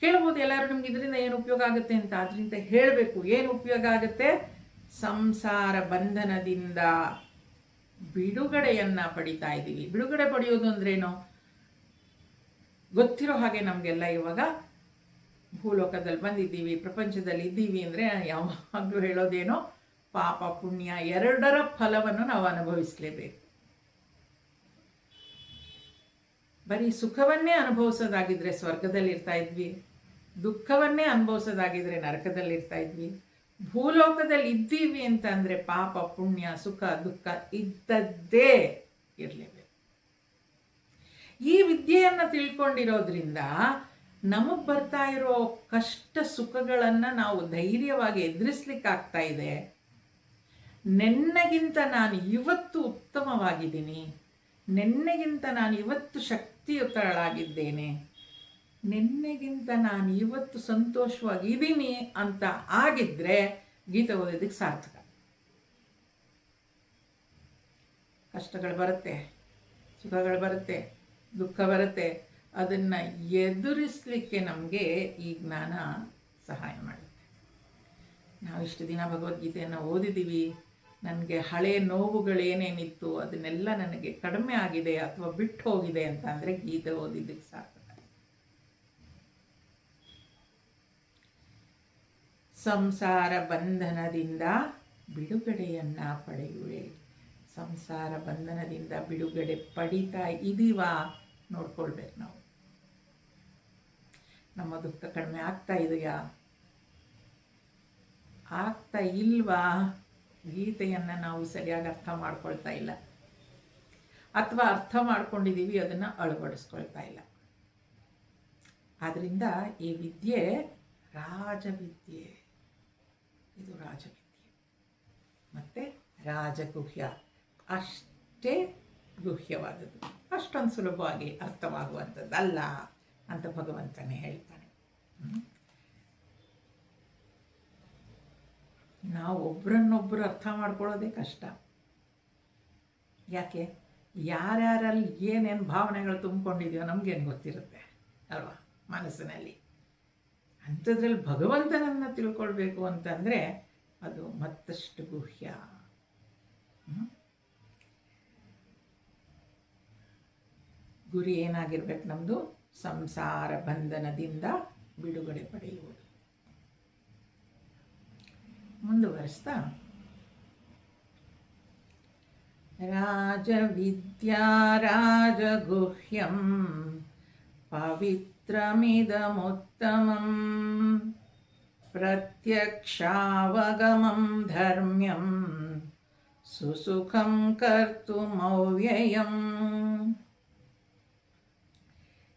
ಕೇಳ್ಬೋದು ಎಲ್ಲರೂ, ನಮ್ಗೆ ಇದರಿಂದ ಏನು ಉಪಯೋಗ ಆಗುತ್ತೆ ಅಂತ. ಅದರಿಂದ ಹೇಳಬೇಕು ಏನು ಉಪಯೋಗ ಆಗುತ್ತೆ. ಸಂಸಾರ ಬಂಧನದಿಂದ ಬಿಡುಗಡೆಯನ್ನು ಪಡಿತಾ ಇದ್ದೀವಿ. ಬಿಡುಗಡೆ ಪಡೆಯೋದು ಅಂದ್ರೇನು ಗೊತ್ತಿರೋ ಹಾಗೆ ನಮಗೆಲ್ಲ ಇವಾಗ ಭೂಲೋಕದಲ್ಲಿ ಬಂದಿದ್ದೀವಿ, ಪ್ರಪಂಚದಲ್ಲಿ ಇದ್ದೀವಿ ಅಂದರೆ ಯಾವಾಗಲೂ ಹೇಳೋದೇನೋ ಪಾಪ ಪುಣ್ಯ ಎರಡರ ಫಲವನ್ನು ನಾವು ಅನುಭವಿಸಲೇಬೇಕು. ಬರೀ ಸುಖವನ್ನೇ ಅನುಭವಿಸೋದಾಗಿದ್ದರೆ ಸ್ವರ್ಗದಲ್ಲಿ ಇರ್ತಾ ಇದ್ವಿ, ದುಃಖವನ್ನೇ ಅನುಭವಿಸೋದಾಗಿದ್ದರೆ ನರಕದಲ್ಲಿ ಇರ್ತಾ ಇದ್ವಿ. ಭೂಲೋಕದಲ್ಲಿ ಇದ್ದೀವಿ ಅಂತ ಅಂದರೆ ಪಾಪ ಪುಣ್ಯ ಸುಖ ದುಃಖ ಇದ್ದದ್ದೇ ಇರಲೇಬೇಕು. ಈ ವಿದ್ಯೆಯನ್ನು ತಿಳ್ಕೊಂಡಿರೋದ್ರಿಂದ ನಮಗೆ ಬರ್ತಾ ಇರೋ ಕಷ್ಟ ಸುಖಗಳನ್ನು ನಾವು ಧೈರ್ಯವಾಗಿ ಎದುರಿಸ್ಲಿಕ್ಕಾಗ್ತಾ ಇದೆ. ನೆನ್ನೆಗಿಂತ ನಾನು ಇವತ್ತು ಉತ್ತಮವಾಗಿದ್ದೀನಿ, ನೆನ್ನೆಗಿಂತ ನಾನು ಇವತ್ತು ಶಕ್ತಿಯುತಳಾಗಿದ್ದೇನೆ, ನೆನ್ನೆಗಿಂತ ನಾನು ಇವತ್ತು ಸಂತೋಷವಾಗಿದ್ದೀನಿ ಅಂತ ಆಗಿದ್ದರೆ ಗೀತೆ ಓದೋದಕ್ಕೆ ಸಾರ್ಥಕ. ಕಷ್ಟಗಳು ಬರುತ್ತೆ, ಸುಖಗಳು ಬರುತ್ತೆ, ದುಃಖ ಬರುತ್ತೆ. ಅದನ್ನು ಎದುರಿಸಲಿಕ್ಕೆ ನಮಗೆ ಈ ಜ್ಞಾನ ಸಹಾಯ ಮಾಡುತ್ತೆ. ನಾವು ಇಷ್ಟು ದಿನ ಭಗವದ್ಗೀತೆಯನ್ನು ಓದಿದ್ದೀವಿ, ನನಗೆ ಹಳೆಯ ನೋವುಗಳೇನೇನಿತ್ತು ಅದನ್ನೆಲ್ಲ ನನಗೆ ಕಡಿಮೆ ಆಗಿದೆ ಅಥವಾ ಬಿಟ್ಟು ಹೋಗಿದೆ ಅಂತ ಅಂದರೆ ಗೀತೆ ಓದಿದ್ದಕ್ಕೆ ಸಾರ್ಥಕ. ಸಂಸಾರ ಬಂಧನದಿಂದ ಬಿಡುಗಡೆಯನ್ನು ಪಡೆಯುವೆ. ಸಂಸಾರ ಬಂಧನದಿಂದ ಬಿಡುಗಡೆ ಪಡಿತಾ ಇದ್ದೀವಾ ನೋಡ್ಕೊಳ್ಬೇಕು ನಾವು. ನಮ್ಮ ದುಃಖ ಕಡಿಮೆ ಆಗ್ತಾ ಇದೆಯಾ, ಆಗ್ತಾ ಇಲ್ವಾ? ಗೀತೆಯನ್ನು ನಾವು ಸರಿಯಾಗಿ ಅರ್ಥ ಮಾಡ್ಕೊಳ್ತಾ ಇಲ್ಲ, ಅಥವಾ ಅರ್ಥ ಮಾಡ್ಕೊಂಡಿದ್ದೀವಿ ಅದನ್ನು ಅಳವಡಿಸ್ಕೊಳ್ತಾ ಇಲ್ಲ. ಆದ್ದರಿಂದ ಈ ವಿದ್ಯೆ ರಾಜವಿದ್ಯೆ. ಇದು ರಾಜವಿದ್ಯೆ ಮತ್ತು ರಾಜಗುಹ್ಯ. ಅಷ್ಟೇ ಗುಹ್ಯವಾದದ್ದು, ಅಷ್ಟೊಂದು ಸುಲಭವಾಗಿ ಅರ್ಥವಾಗುವಂಥದ್ದಲ್ಲ ಅಂತ ಭಗವಂತನೇ ಹೇಳ್ತಾನೆ. ನಾವು ಒಬ್ಬರನ್ನೊಬ್ಬರು ಅರ್ಥ ಮಾಡ್ಕೊಳ್ಳೋದೇ ಕಷ್ಟ. ಯಾಕೆ? ಯಾರ್ಯಾರಲ್ಲಿ ಏನೇನು ಭಾವನೆಗಳು ತುಂಬಿಕೊಂಡಿದೆಯೋ ನಮಗೇನು ಗೊತ್ತಿರುತ್ತೆ ಅಲ್ವಾ ಮನಸ್ಸಿನಲ್ಲಿ. ಅಂಥದ್ರಲ್ಲಿ ಭಗವಂತನನ್ನು ತಿಳ್ಕೊಳ್ಬೇಕು ಅಂತಂದರೆ ಅದು ಮತ್ತಷ್ಟು ಗುಹ್ಯ. ಗುರಿ ಏನಾಗಿರ್ಬೇಕು ನಮ್ಮದು? ಸಂಸಾರ ಬಂಧನದಿಂದ ಬಿಡುಗಡೆ ಪಡೆಯುವುದು. ಮುಂದುವರಿಸ್ತಾ, ರಾಜವಿದ್ಯಾ ರಾಜಗುಹ್ಯಂ ಪವಿತ್ರಮಿದಮುತ್ತಮಂ ಪ್ರತ್ಯಕ್ಷಾವಗಮಂ ಧರ್ಮ್ಯಂ ಸುಸುಖಂ ಕರ್ತುಮವ್ಯಯಂ.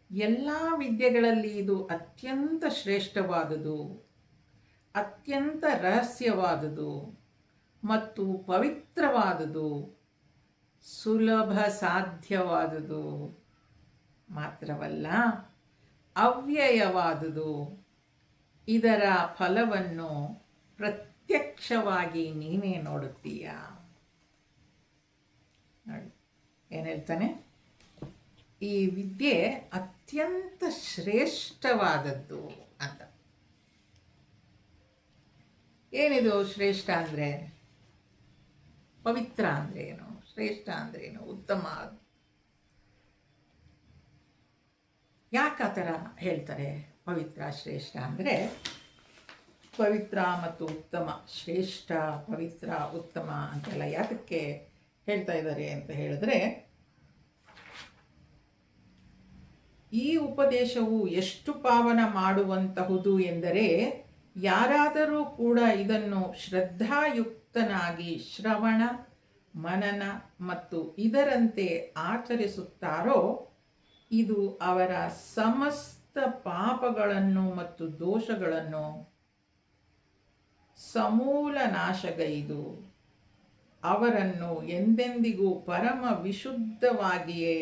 ಎಲ್ಲ ವಿದ್ಯೆಗಳಲ್ಲಿ ಇದು ಅತ್ಯಂತ ಶ್ರೇಷ್ಠವಾದುದು, ಅತ್ಯಂತ ರಹಸ್ಯವಾದುದು ಮತ್ತು ಪವಿತ್ರವಾದುದು, ಸುಲಭ ಸಾಧ್ಯವಾದುದು ಮಾತ್ರವಲ್ಲ ಅವ್ಯಯವಾದುದು. ಇದರ ಫಲವನ್ನು ಪ್ರತ್ಯಕ್ಷವಾಗಿ ನೀನೇ ನೋಡುತ್ತೀಯ. ನೋಡಿ ಏನು ಹೇಳ್ತಾನೆ, ಈ ವಿದ್ಯೆ ಅತ್ಯಂತ ಶ್ರೇಷ್ಠವಾದದ್ದು ಅಂತ. ಏನಿದು ಶ್ರೇಷ್ಠ ಅಂದರೆ? ಪವಿತ್ರ ಅಂದರೆ ಏನು? ಶ್ರೇಷ್ಠ ಅಂದರೆ ಏನು? ಉತ್ತಮ. ಯಾಕೆ ಆ ಥರ ಹೇಳ್ತಾರೆ? ಪವಿತ್ರ ಶ್ರೇಷ್ಠ ಅಂದರೆ, ಪವಿತ್ರ ಮತ್ತು ಉತ್ತಮ, ಶ್ರೇಷ್ಠ, ಪವಿತ್ರ, ಉತ್ತಮ ಅಂತೆಲ್ಲ ಯಾತಕ್ಕೆ ಹೇಳ್ತಾ ಇದ್ದಾರೆ ಅಂತ ಹೇಳಿದ್ರೆ, ಈ ಉಪದೇಶವು ಎಷ್ಟು ಪಾವನ ಮಾಡುವಂತಹುದು ಎಂದರೆ, ಯಾರಾದರೂ ಕೂಡ ಇದನ್ನು ಶ್ರದ್ಧಾಯುಕ್ತನಾಗಿ ಶ್ರವಣ, ಮನನ ಮತ್ತು ಇದರಂತೆ ಆಚರಿಸುತ್ತಾರೋ, ಇದು ಅವರ ಸಮಸ್ತ ಪಾಪಗಳನ್ನು ಮತ್ತು ದೋಷಗಳನ್ನು ಸಮೂಲ ನಾಶಗೈದು ಅವರನ್ನು ಎಂದೆಂದಿಗೂ ಪರಮ ವಿಶುದ್ಧವಾಗಿಯೇ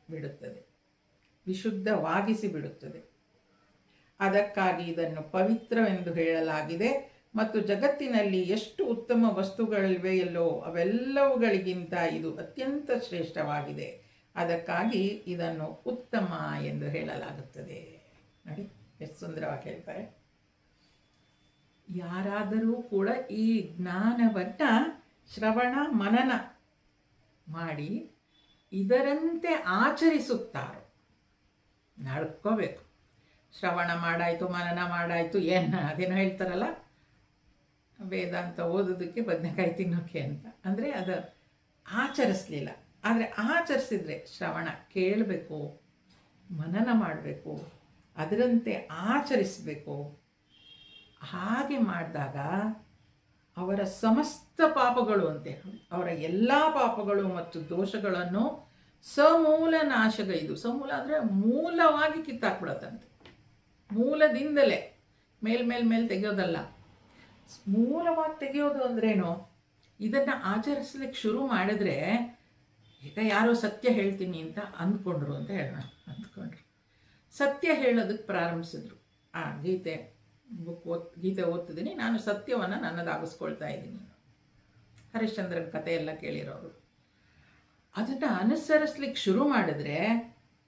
ಬಿಡುತ್ತದೆ, ವಿಶುದ್ಧವಾಗಿಸಿ ಬಿಡುತ್ತದೆ. ಅದಕ್ಕಾಗಿ ಇದನ್ನು ಪವಿತ್ರವೆಂದು ಹೇಳಲಾಗಿದೆ. ಮತ್ತು ಜಗತ್ತಿನಲ್ಲಿ ಎಷ್ಟು ಉತ್ತಮ ವಸ್ತುಗಳಿವೆಯಲ್ಲೋ ಅವೆಲ್ಲವುಗಳಿಗಿಂತ ಇದು ಅತ್ಯಂತ ಶ್ರೇಷ್ಠವಾಗಿದೆ. ಅದಕ್ಕಾಗಿ ಇದನ್ನು ಉತ್ತಮ ಎಂದು ಹೇಳಲಾಗುತ್ತದೆ. ನೋಡಿ ಎಷ್ಟು ಸುಂದರವಾಗಿ ಹೇಳ್ತಾರೆ. ಯಾರಾದರೂ ಕೂಡ ಈ ಜ್ಞಾನವನ್ನು ಶ್ರವಣ ಮನನ ಮಾಡಿ ಇದರಂತೆ ಆಚರಿಸುತ್ತಾರೆ. ನಡ್ಕೋಬೇಕು. ಶ್ರವಣ ಮಾಡಾಯಿತು, ಮನನ ಮಾಡಾಯಿತು, ಅದೇನೋ ಹೇಳ್ತಾರಲ್ಲ, ವೇದಾಂತ ಓದೋದಕ್ಕೆ ಬದನೆಕಾಯಿ ತಿನ್ನೋಕೆ ಅಂತ. ಅಂದರೆ ಅದು ಆಚರಿಸಲಿಲ್ಲ. ಆದರೆ ಆಚರಿಸಿದ್ರೆ ಶ್ರವಣ ಕೇಳಬೇಕು, ಮನನ ಮಾಡಬೇಕು, ಅದರಂತೆ ಆಚರಿಸಬೇಕು. ಹಾಗೆ ಮಾಡಿದಾಗ ಅವರ ಸಮಸ್ತ ಪಾಪಗಳು ಅಂತೆ, ಅವರ ಎಲ್ಲ ಪಾಪಗಳು ಮತ್ತು ದೋಷಗಳನ್ನು ಸಮೂಲ ನಾಶಗೈದು. ಸಮೂಲ ಅಂದರೆ ಮೂಲವಾಗಿ ಕಿತ್ತಾಕ್ಬಿಡತ್ತಂತೆ. ಮೂಲದಿಂದಲೇ ಮೇಲ್ ತೆಗೆಯೋದಲ್ಲ, ಮೂಲವಾಗಿ ತೆಗೆಯೋದು ಅಂದ್ರೇನು? ಇದನ್ನು ಆಚರಿಸ್ಲಿಕ್ಕೆ ಶುರು ಮಾಡಿದ್ರೆ, ಈಗ ಯಾರೋ ಸತ್ಯ ಹೇಳ್ತೀನಿ ಅಂತ ಅಂದ್ಕೊಂಡ್ರು ಅಂತ ಹೇಳೋಣ, ಸತ್ಯ ಹೇಳೋದಕ್ಕೆ ಪ್ರಾರಂಭಿಸಿದ್ರು. ಗೀತೆ ಓದ್ತಿದ್ದೀನಿ, ನಾನು ಸತ್ಯವನ್ನು ನನ್ನದಾಗಿಸ್ಕೊಳ್ತಾ ಇದ್ದೀನಿ. ಹರಿಶ್ಚಂದ್ರನ ಕಥೆ ಎಲ್ಲ ಕೇಳಿರೋರು. ಅದನ್ನು ಅನುಸರಿಸ್ಲಿಕ್ಕೆ ಶುರು ಮಾಡಿದ್ರೆ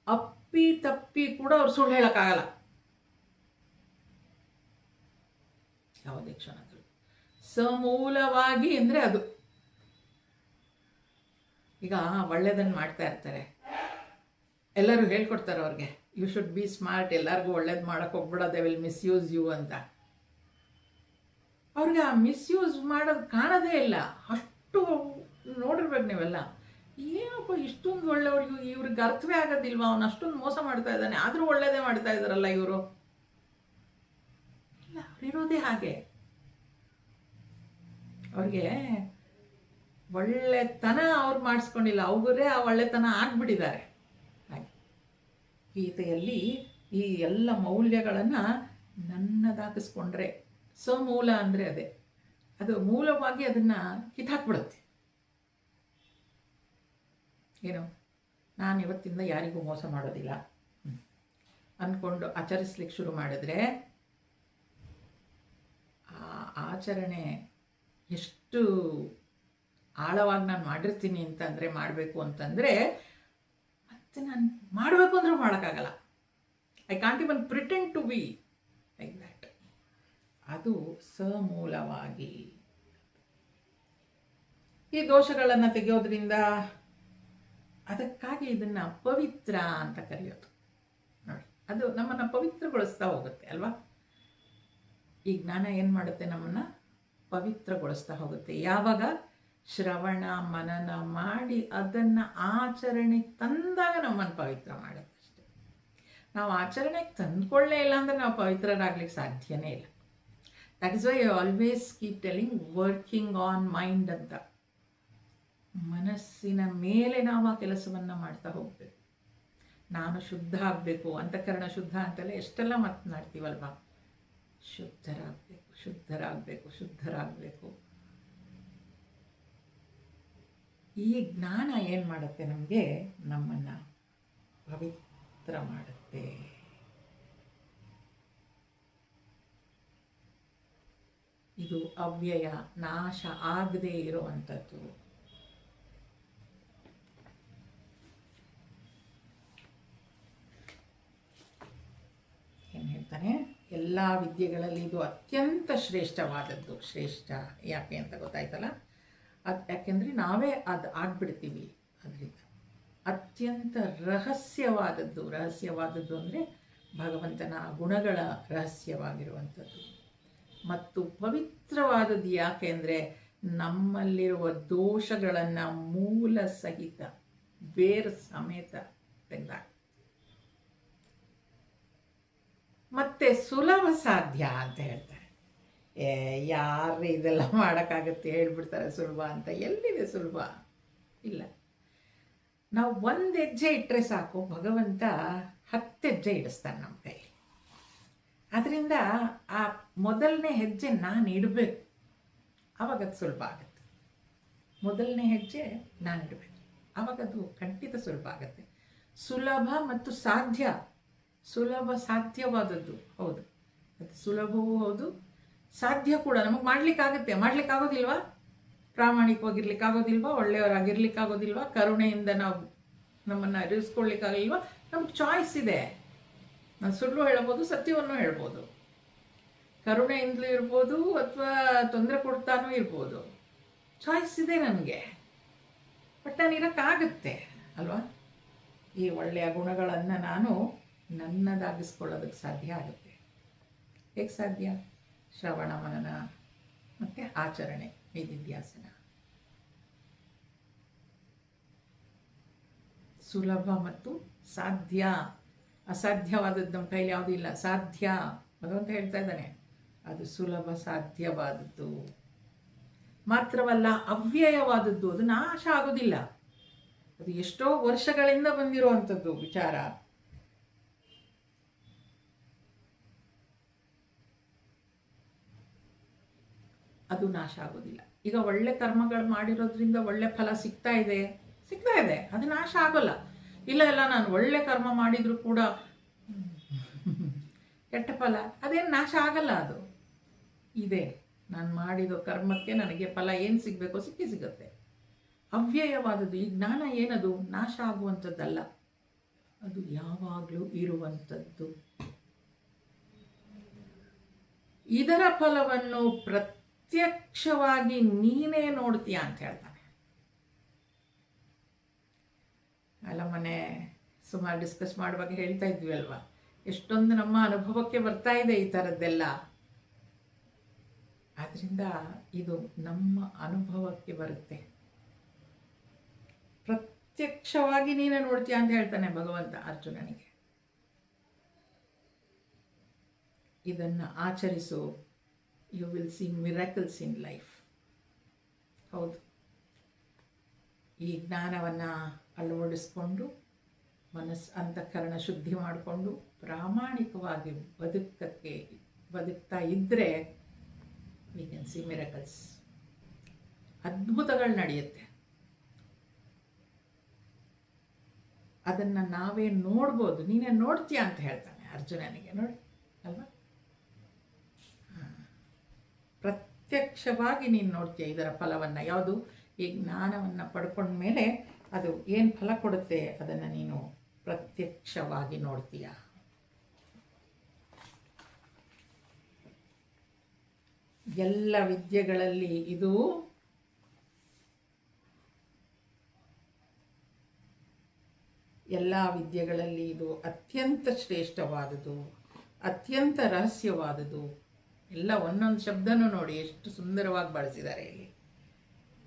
ಅಪ್ಪಿ ತಪ್ಪಿ ಕೂಡ ಅವ್ರು ಸುಳ್ಳು ಹೇಳೋಕ್ಕಾಗಲ್ಲ. ಯಾವುದೇ ಕ್ಷಣದಲ್ಲಿ ಸಮೂಲವಾಗಿ ಅಂದರೆ ಅದು. ಈಗ ಒಳ್ಳೆಯದನ್ನು ಮಾಡ್ತಾ ಇರ್ತಾರೆ, ಎಲ್ಲರೂ ಹೇಳ್ಕೊಡ್ತಾರೆ ಅವ್ರಿಗೆ, ಯು ಶುಡ್ ಬಿ ಸ್ಮಾರ್ಟ್, ಎಲ್ಲರಿಗೂ ಒಳ್ಳೇದು ಮಾಡೋಕ್ಕೆ ಹೋಗ್ಬಿಡ, ದೇ ವಿಲ್ ಮಿಸ್ಯೂಸ್ ಯು ಅಂತ. ಅವ್ರಿಗೆ ಆ ಮಿಸ್ಯೂಸ್ ಮಾಡೋದು ಕಾಣೋದೇ ಇಲ್ಲ. ಅಷ್ಟು ನೋಡಿರ್ಬೇಕು ನೀವೆಲ್ಲ. ಏನಪ್ಪ ಇಷ್ಟೊಂದು ಒಳ್ಳೆಯವ್ರಿಗೆ, ಇವ್ರಿಗೆ ಅರ್ಥವೇ ಆಗೋದಿಲ್ವಾ, ಅವನು ಅಷ್ಟೊಂದು ಮೋಸ ಮಾಡ್ತಾ ಇದ್ದಾನೆ, ಆದರೂ ಒಳ್ಳೇದೇ ಮಾಡ್ತಾ ಇದ್ದಾರಲ್ಲ ಇವರು. ಇಲ್ಲ, ಅವರಿರೋದೇ ಹಾಗೆ. ಅವ್ರಿಗೆ ಒಳ್ಳೆತನ ಅವ್ರು ಮಾಡಿಸ್ಕೊಂಡಿಲ್ಲ, ಅವರೇ ಆ ಒಳ್ಳೆತನ ಆಗ್ಬಿಟ್ಟಿದ್ದಾರೆ. ಹಾಗೆ ಗೀತೆಯಲ್ಲಿ ಈ ಎಲ್ಲ ಮೌಲ್ಯಗಳನ್ನು ನನ್ನದಾಗಿಸ್ಕೊಂಡ್ರೆ, ಸಮೂಲ ಅಂದರೆ ಅದೇ, ಅದು ಮೂಲವಾಗಿ ಅದನ್ನು ಕಿತ್ತಾಕ್ಬಿಡುತ್ತೆ. ಏನು, ನಾನು ಇವತ್ತಿಂದ ಯಾರಿಗೂ ಮೋಸ ಮಾಡೋದಿಲ್ಲ ಅಂದ್ಕೊಂಡು ಆಚರಿಸ್ಲಿಕ್ಕೆ ಶುರು ಮಾಡಿದ್ರೆ, ಆ ಆಚರಣೆ ಎಷ್ಟು ಆಳವಾಗಿ ನಾನು ಮಾಡಿರ್ತೀನಿ ಅಂತಂದರೆ, ಮಾಡಬೇಕು ಅಂತಂದರೆ, ಮತ್ತೆ ನಾನು ಮಾಡಬೇಕು ಅಂದರೂ ಮಾಡೋಕ್ಕಾಗಲ್ಲ. I can't even pretend to be like that. ಅದು ಸಮೂಲವಾಗಿ ಈ ದೋಷಗಳನ್ನು ತೆಗೆಯೋದ್ರಿಂದ, ಅದಕ್ಕಾಗಿ ಇದನ್ನು ಪವಿತ್ರ ಅಂತ ಕರೆಯೋದು. ನೋಡಿ, ಅದು ನಮ್ಮನ್ನು ಪವಿತ್ರಗೊಳಿಸ್ತಾ ಹೋಗುತ್ತೆ ಅಲ್ವಾ. ಈ ಜ್ಞಾನ ಏನು ಮಾಡುತ್ತೆ? ನಮ್ಮನ್ನು ಪವಿತ್ರಗೊಳಿಸ್ತಾ ಹೋಗುತ್ತೆ. ಯಾವಾಗ ಶ್ರವಣ ಮನನ ಮಾಡಿ ಅದನ್ನು ಆಚರಣೆಗೆ ತಂದಾಗ ನಮ್ಮನ್ನು ಪವಿತ್ರ ಮಾಡುತ್ತೆ ಅಷ್ಟೆ. ನಾವು ಆಚರಣೆಗೆ ತಂದುಕೊಳ್ಳೇ ಇಲ್ಲ ಅಂದರೆ ನಾವು ಪವಿತ್ರರಾಗ್ಲಿಕ್ಕೆ ಸಾಧ್ಯನೇ ಇಲ್ಲ. That is why I always keep telling working on mind ಅಂತ. ಮನಸ್ಸಿನ ಮೇಲೆ ನಾವು ಆ ಕೆಲಸವನ್ನು ಮಾಡ್ತಾ ಹೋಗಬೇಕು. ನಾನು ಶುದ್ಧ ಆಗಬೇಕು, ಅಂತಃಕರಣ ಶುದ್ಧ ಅಂತೆಲ್ಲ ಎಷ್ಟೆಲ್ಲ ಮಾತನಾಡ್ತೀವಲ್ವ. ಶುದ್ಧರಾಗಬೇಕು, ಶುದ್ಧರಾಗಬೇಕು, ಶುದ್ಧರಾಗಬೇಕು. ಈ ಜ್ಞಾನ ಏನು ಮಾಡುತ್ತೆ? ನಮಗೆ ನಮ್ಮನ್ನು ಪವಿತ್ರ ಮಾಡುತ್ತೆ. ಇದು ಅವ್ಯಯ, ನಾಶ ಆಗದೇ ಇರುವಂಥದ್ದು. ಏನು ಹೇಳ್ತಾನೆ? ಎಲ್ಲ ವಿದ್ಯೆಗಳಲ್ಲಿ ಇದು ಅತ್ಯಂತ ಶ್ರೇಷ್ಠವಾದದ್ದು. ಶ್ರೇಷ್ಠ ಯಾಕೆ ಅಂತ ಗೊತ್ತಾಯ್ತಲ್ಲ? ಅದು ಯಾಕೆಂದರೆ ನಾವೇ ಅದು ಆಗ್ಬಿಡ್ತೀವಿ. ಅದರಿಂದ ಅತ್ಯಂತ ರಹಸ್ಯವಾದದ್ದು. ರಹಸ್ಯವಾದದ್ದು ಅಂದರೆ ಭಗವಂತನ ಗುಣಗಳ ರಹಸ್ಯವಾಗಿರುವಂಥದ್ದು. ಮತ್ತು ಪವಿತ್ರವಾದದ್ದು ಯಾಕೆ ಅಂದರೆ ನಮ್ಮಲ್ಲಿರುವ ದೋಷಗಳನ್ನು ಮೂಲ ಸಹಿತ ಬೇರು ಸಮೇತ ತೆಗೆದ. ಮತ್ತು ಸುಲಭ ಸಾಧ್ಯ ಅಂತ ಹೇಳ್ತಾರೆ. ಯಾರು ಇದೆಲ್ಲ ಮಾಡೋಕ್ಕಾಗತ್ತೆ ಹೇಳ್ಬಿಡ್ತಾರೆ ಸುಲಭ ಅಂತ. ಎಲ್ಲಿದೆ ಸುಲಭ? ಇಲ್ಲ. ನಾವು ಒಂದು ಹೆಜ್ಜೆ ಇಟ್ಟರೆ ಸಾಕು, ಭಗವಂತ 10 ಹೆಜ್ಜೆ ಇಡಿಸ್ತಾನೆ ನಮ್ಮ ಕೈಲಿ. ಅದರಿಂದ ಆ ಮೊದಲನೇ ಹೆಜ್ಜೆ ನಾನು ಇಡಬೇಕು, ಆವಾಗ ಅದು ಸುಲಭ ಆಗುತ್ತೆ. ಮೊದಲನೇ ಹೆಜ್ಜೆ ನಾನು ಇಡಬೇಕು, ಆವಾಗದು ಖಂಡಿತ ಸುಲಭ ಆಗುತ್ತೆ. ಸುಲಭ ಮತ್ತು ಸಾಧ್ಯ. ಸುಲಭ ಸಾಧ್ಯವಾದದ್ದು ಹೌದು, ಅದು ಸುಲಭವೂ ಹೌದು, ಸಾಧ್ಯ ಕೂಡ. ನಮಗೆ ಮಾಡಲಿಕ್ಕಾಗುತ್ತೆ. ಮಾಡಲಿಕ್ಕಾಗೋದಿಲ್ವಾ? ಪ್ರಾಮಾಣಿಕವಾಗಿರ್ಲಿಕ್ಕಾಗೋದಿಲ್ವಾ? ಒಳ್ಳೆಯವರಾಗಿರ್ಲಿಕ್ಕಾಗೋದಿಲ್ವಾ? ಕರುಣೆಯಿಂದ ನಾವು ನಮ್ಮನ್ನು ಅರಿವಿಸ್ಕೊಳ್ಳಿಕ್ಕಾಗಲಿಲ್ವಾ? ನಮ್ಗೆ ಚಾಯ್ಸ್ ಇದೆ. ನಾನು ಸುಳ್ಳು ಹೇಳ್ಬೋದು, ಸತ್ಯವನ್ನು ಹೇಳ್ಬೋದು, ಕರುಣೆಯಿಂದಲೂ ಇರ್ಬೋದು ಅಥವಾ ತೊಂದರೆ ಕೊಡ್ತಾನೂ ಇರ್ಬೋದು. ಚಾಯ್ಸ್ ಇದೆ ನನಗೆ. ಬಟ್ ನಾನು ಇರೋಕ್ಕಾಗತ್ತೆ ಅಲ್ವಾ? ಈ ಒಳ್ಳೆಯ ಗುಣಗಳನ್ನು ನಾನು ನನ್ನದಾಗಿಸ್ಕೊಳ್ಳೋದಕ್ಕೆ ಸಾಧ್ಯ ಆಗುತ್ತೆ. ಹೇಗೆ ಸಾಧ್ಯ? ಶ್ರವಣ ಮನನ ಮತ್ತು ಆಚರಣೆ, ನಿಧಿಧ್ಯಾಸನ. ಸುಲಭ ಮತ್ತು ಸಾಧ್ಯ. ಅಸಾಧ್ಯವಾದದ್ದು ನಮ್ಮ ಕೈಲಿ ಯಾವುದೂ ಇಲ್ಲ. ಸಾಧ್ಯ ಭಗವಂತ ಹೇಳ್ತಾ ಇದ್ದಾನೆ, ಅದು ಸುಲಭ ಸಾಧ್ಯವಾದದ್ದು. ಮಾತ್ರವಲ್ಲ ಅವ್ಯಯವಾದದ್ದು. ಅದು ನಾಶ ಆಗೋದಿಲ್ಲ. ಅದು ಎಷ್ಟೋ ವರ್ಷಗಳಿಂದ ಬಂದಿರುವಂಥದ್ದು ವಿಚಾರ. ಅದು ನಾಶ ಆಗೋದಿಲ್ಲ. ಈಗ ಒಳ್ಳೆ ಕರ್ಮಗಳು ಮಾಡಿರೋದ್ರಿಂದ ಒಳ್ಳೆ ಫಲ ಸಿಗ್ತಾ ಇದೆ, ಅದು ನಾಶ ಆಗೋಲ್ಲ. ಇಲ್ಲ ನಾನು ಒಳ್ಳೆ ಕರ್ಮ ಮಾಡಿದರೂ ಕೂಡ ಕೆಟ್ಟ ಫಲ, ಅದೇನು ನಾಶ ಆಗಲ್ಲ. ಅದು ಇದೆ. ನಾನು ಮಾಡಿದ ಕರ್ಮಕ್ಕೆ ನನಗೆ ಫಲ ಏನು ಸಿಗಬೇಕೋ ಸಿಗುತ್ತೆ. ಅವ್ಯಯವಾದದ್ದು. ಈ ಜ್ಞಾನ ಏನದು? ನಾಶ ಆಗುವಂಥದ್ದಲ್ಲ, ಅದು ಯಾವಾಗಲೂ ಇರುವಂಥದ್ದು. ಇದರ ಫಲವನ್ನು ಪ್ರತ್ಯಕ್ಷವಾಗಿ ನೀನೇ ನೋಡ್ತೀಯ ಅಂತ ಹೇಳ್ತಾನೆ. ಅಲ್ಲ, ಮೊನ್ನೆ ಸುಮಾರು ಡಿಸ್ಕಸ್ ಮಾಡುವಾಗ ಹೇಳ್ತಾ ಇದ್ವಿ ಅಲ್ವಾ, ಎಷ್ಟೊಂದು ನಮ್ಮ ಅನುಭವಕ್ಕೆ ಬರ್ತಾ ಇದೆ ಈ ಥರದ್ದೆಲ್ಲ. ಆದ್ದರಿಂದ ಇದು ನಮ್ಮ ಅನುಭವಕ್ಕೆ ಬರುತ್ತೆ. ಪ್ರತ್ಯಕ್ಷವಾಗಿ ನೀನೇ ನೋಡ್ತೀಯ ಅಂತ ಹೇಳ್ತಾನೆ ಭಗವಂತ ಅರ್ಜುನನಿಗೆ. ಇದನ್ನು ಆಚರಿಸು, you will see miracles in life. ಹೌದು, ಈ ಜ್ಞಾನವನ್ನು ಅಳವಡಿಸ್ಕೊಂಡು ಅಂತಃಕರಣ ಶುದ್ಧಿ ಮಾಡಿಕೊಂಡು ಪ್ರಾಮಾಣಿಕವಾಗಿ ಬದುಕ್ತಾ ಇದ್ದರೆ ವಿ ಕ್ಯಾನ್ ಸಿ ಮಿರಾಕಲ್ಸ್. ಅದ್ಭುತಗಳು ನಡೆಯುತ್ತೆ. ಅದನ್ನು ನಾವೇ ನೋಡ್ಬೋದು. ನೀನೇ ನೋಡ್ತೀಯ ಅಂತ ಹೇಳ್ತಾನೆ ಅರ್ಜುನನಿಗೆ. ನೋಡಿ ಅಲ್ವಾ, ಪ್ರತ್ಯಕ್ಷವಾಗಿ ನೀನು ನೋಡ್ತೀಯ ಇದರ ಫಲವನ್ನು. ಯಾವುದು? ಈ ಜ್ಞಾನವನ್ನು ಪಡ್ಕೊಂಡ ಮೇಲೆ ಅದು ಏನು ಫಲ ಕೊಡುತ್ತೆ ಅದನ್ನು ನೀನು ಪ್ರತ್ಯಕ್ಷವಾಗಿ ನೋಡ್ತೀಯ. ಎಲ್ಲ ವಿದ್ಯೆಗಳಲ್ಲಿ ಇದು ಅತ್ಯಂತ ಶ್ರೇಷ್ಠವಾದುದು, ಅತ್ಯಂತ ರಹಸ್ಯವಾದುದು, ಎಲ್ಲ ಒಂದೊಂದು ಶಬ್ದನೂ ನೋಡಿ ಎಷ್ಟು ಸುಂದರವಾಗಿ ಬಳಸಿದ್ದಾರೆ ಇಲ್ಲಿ.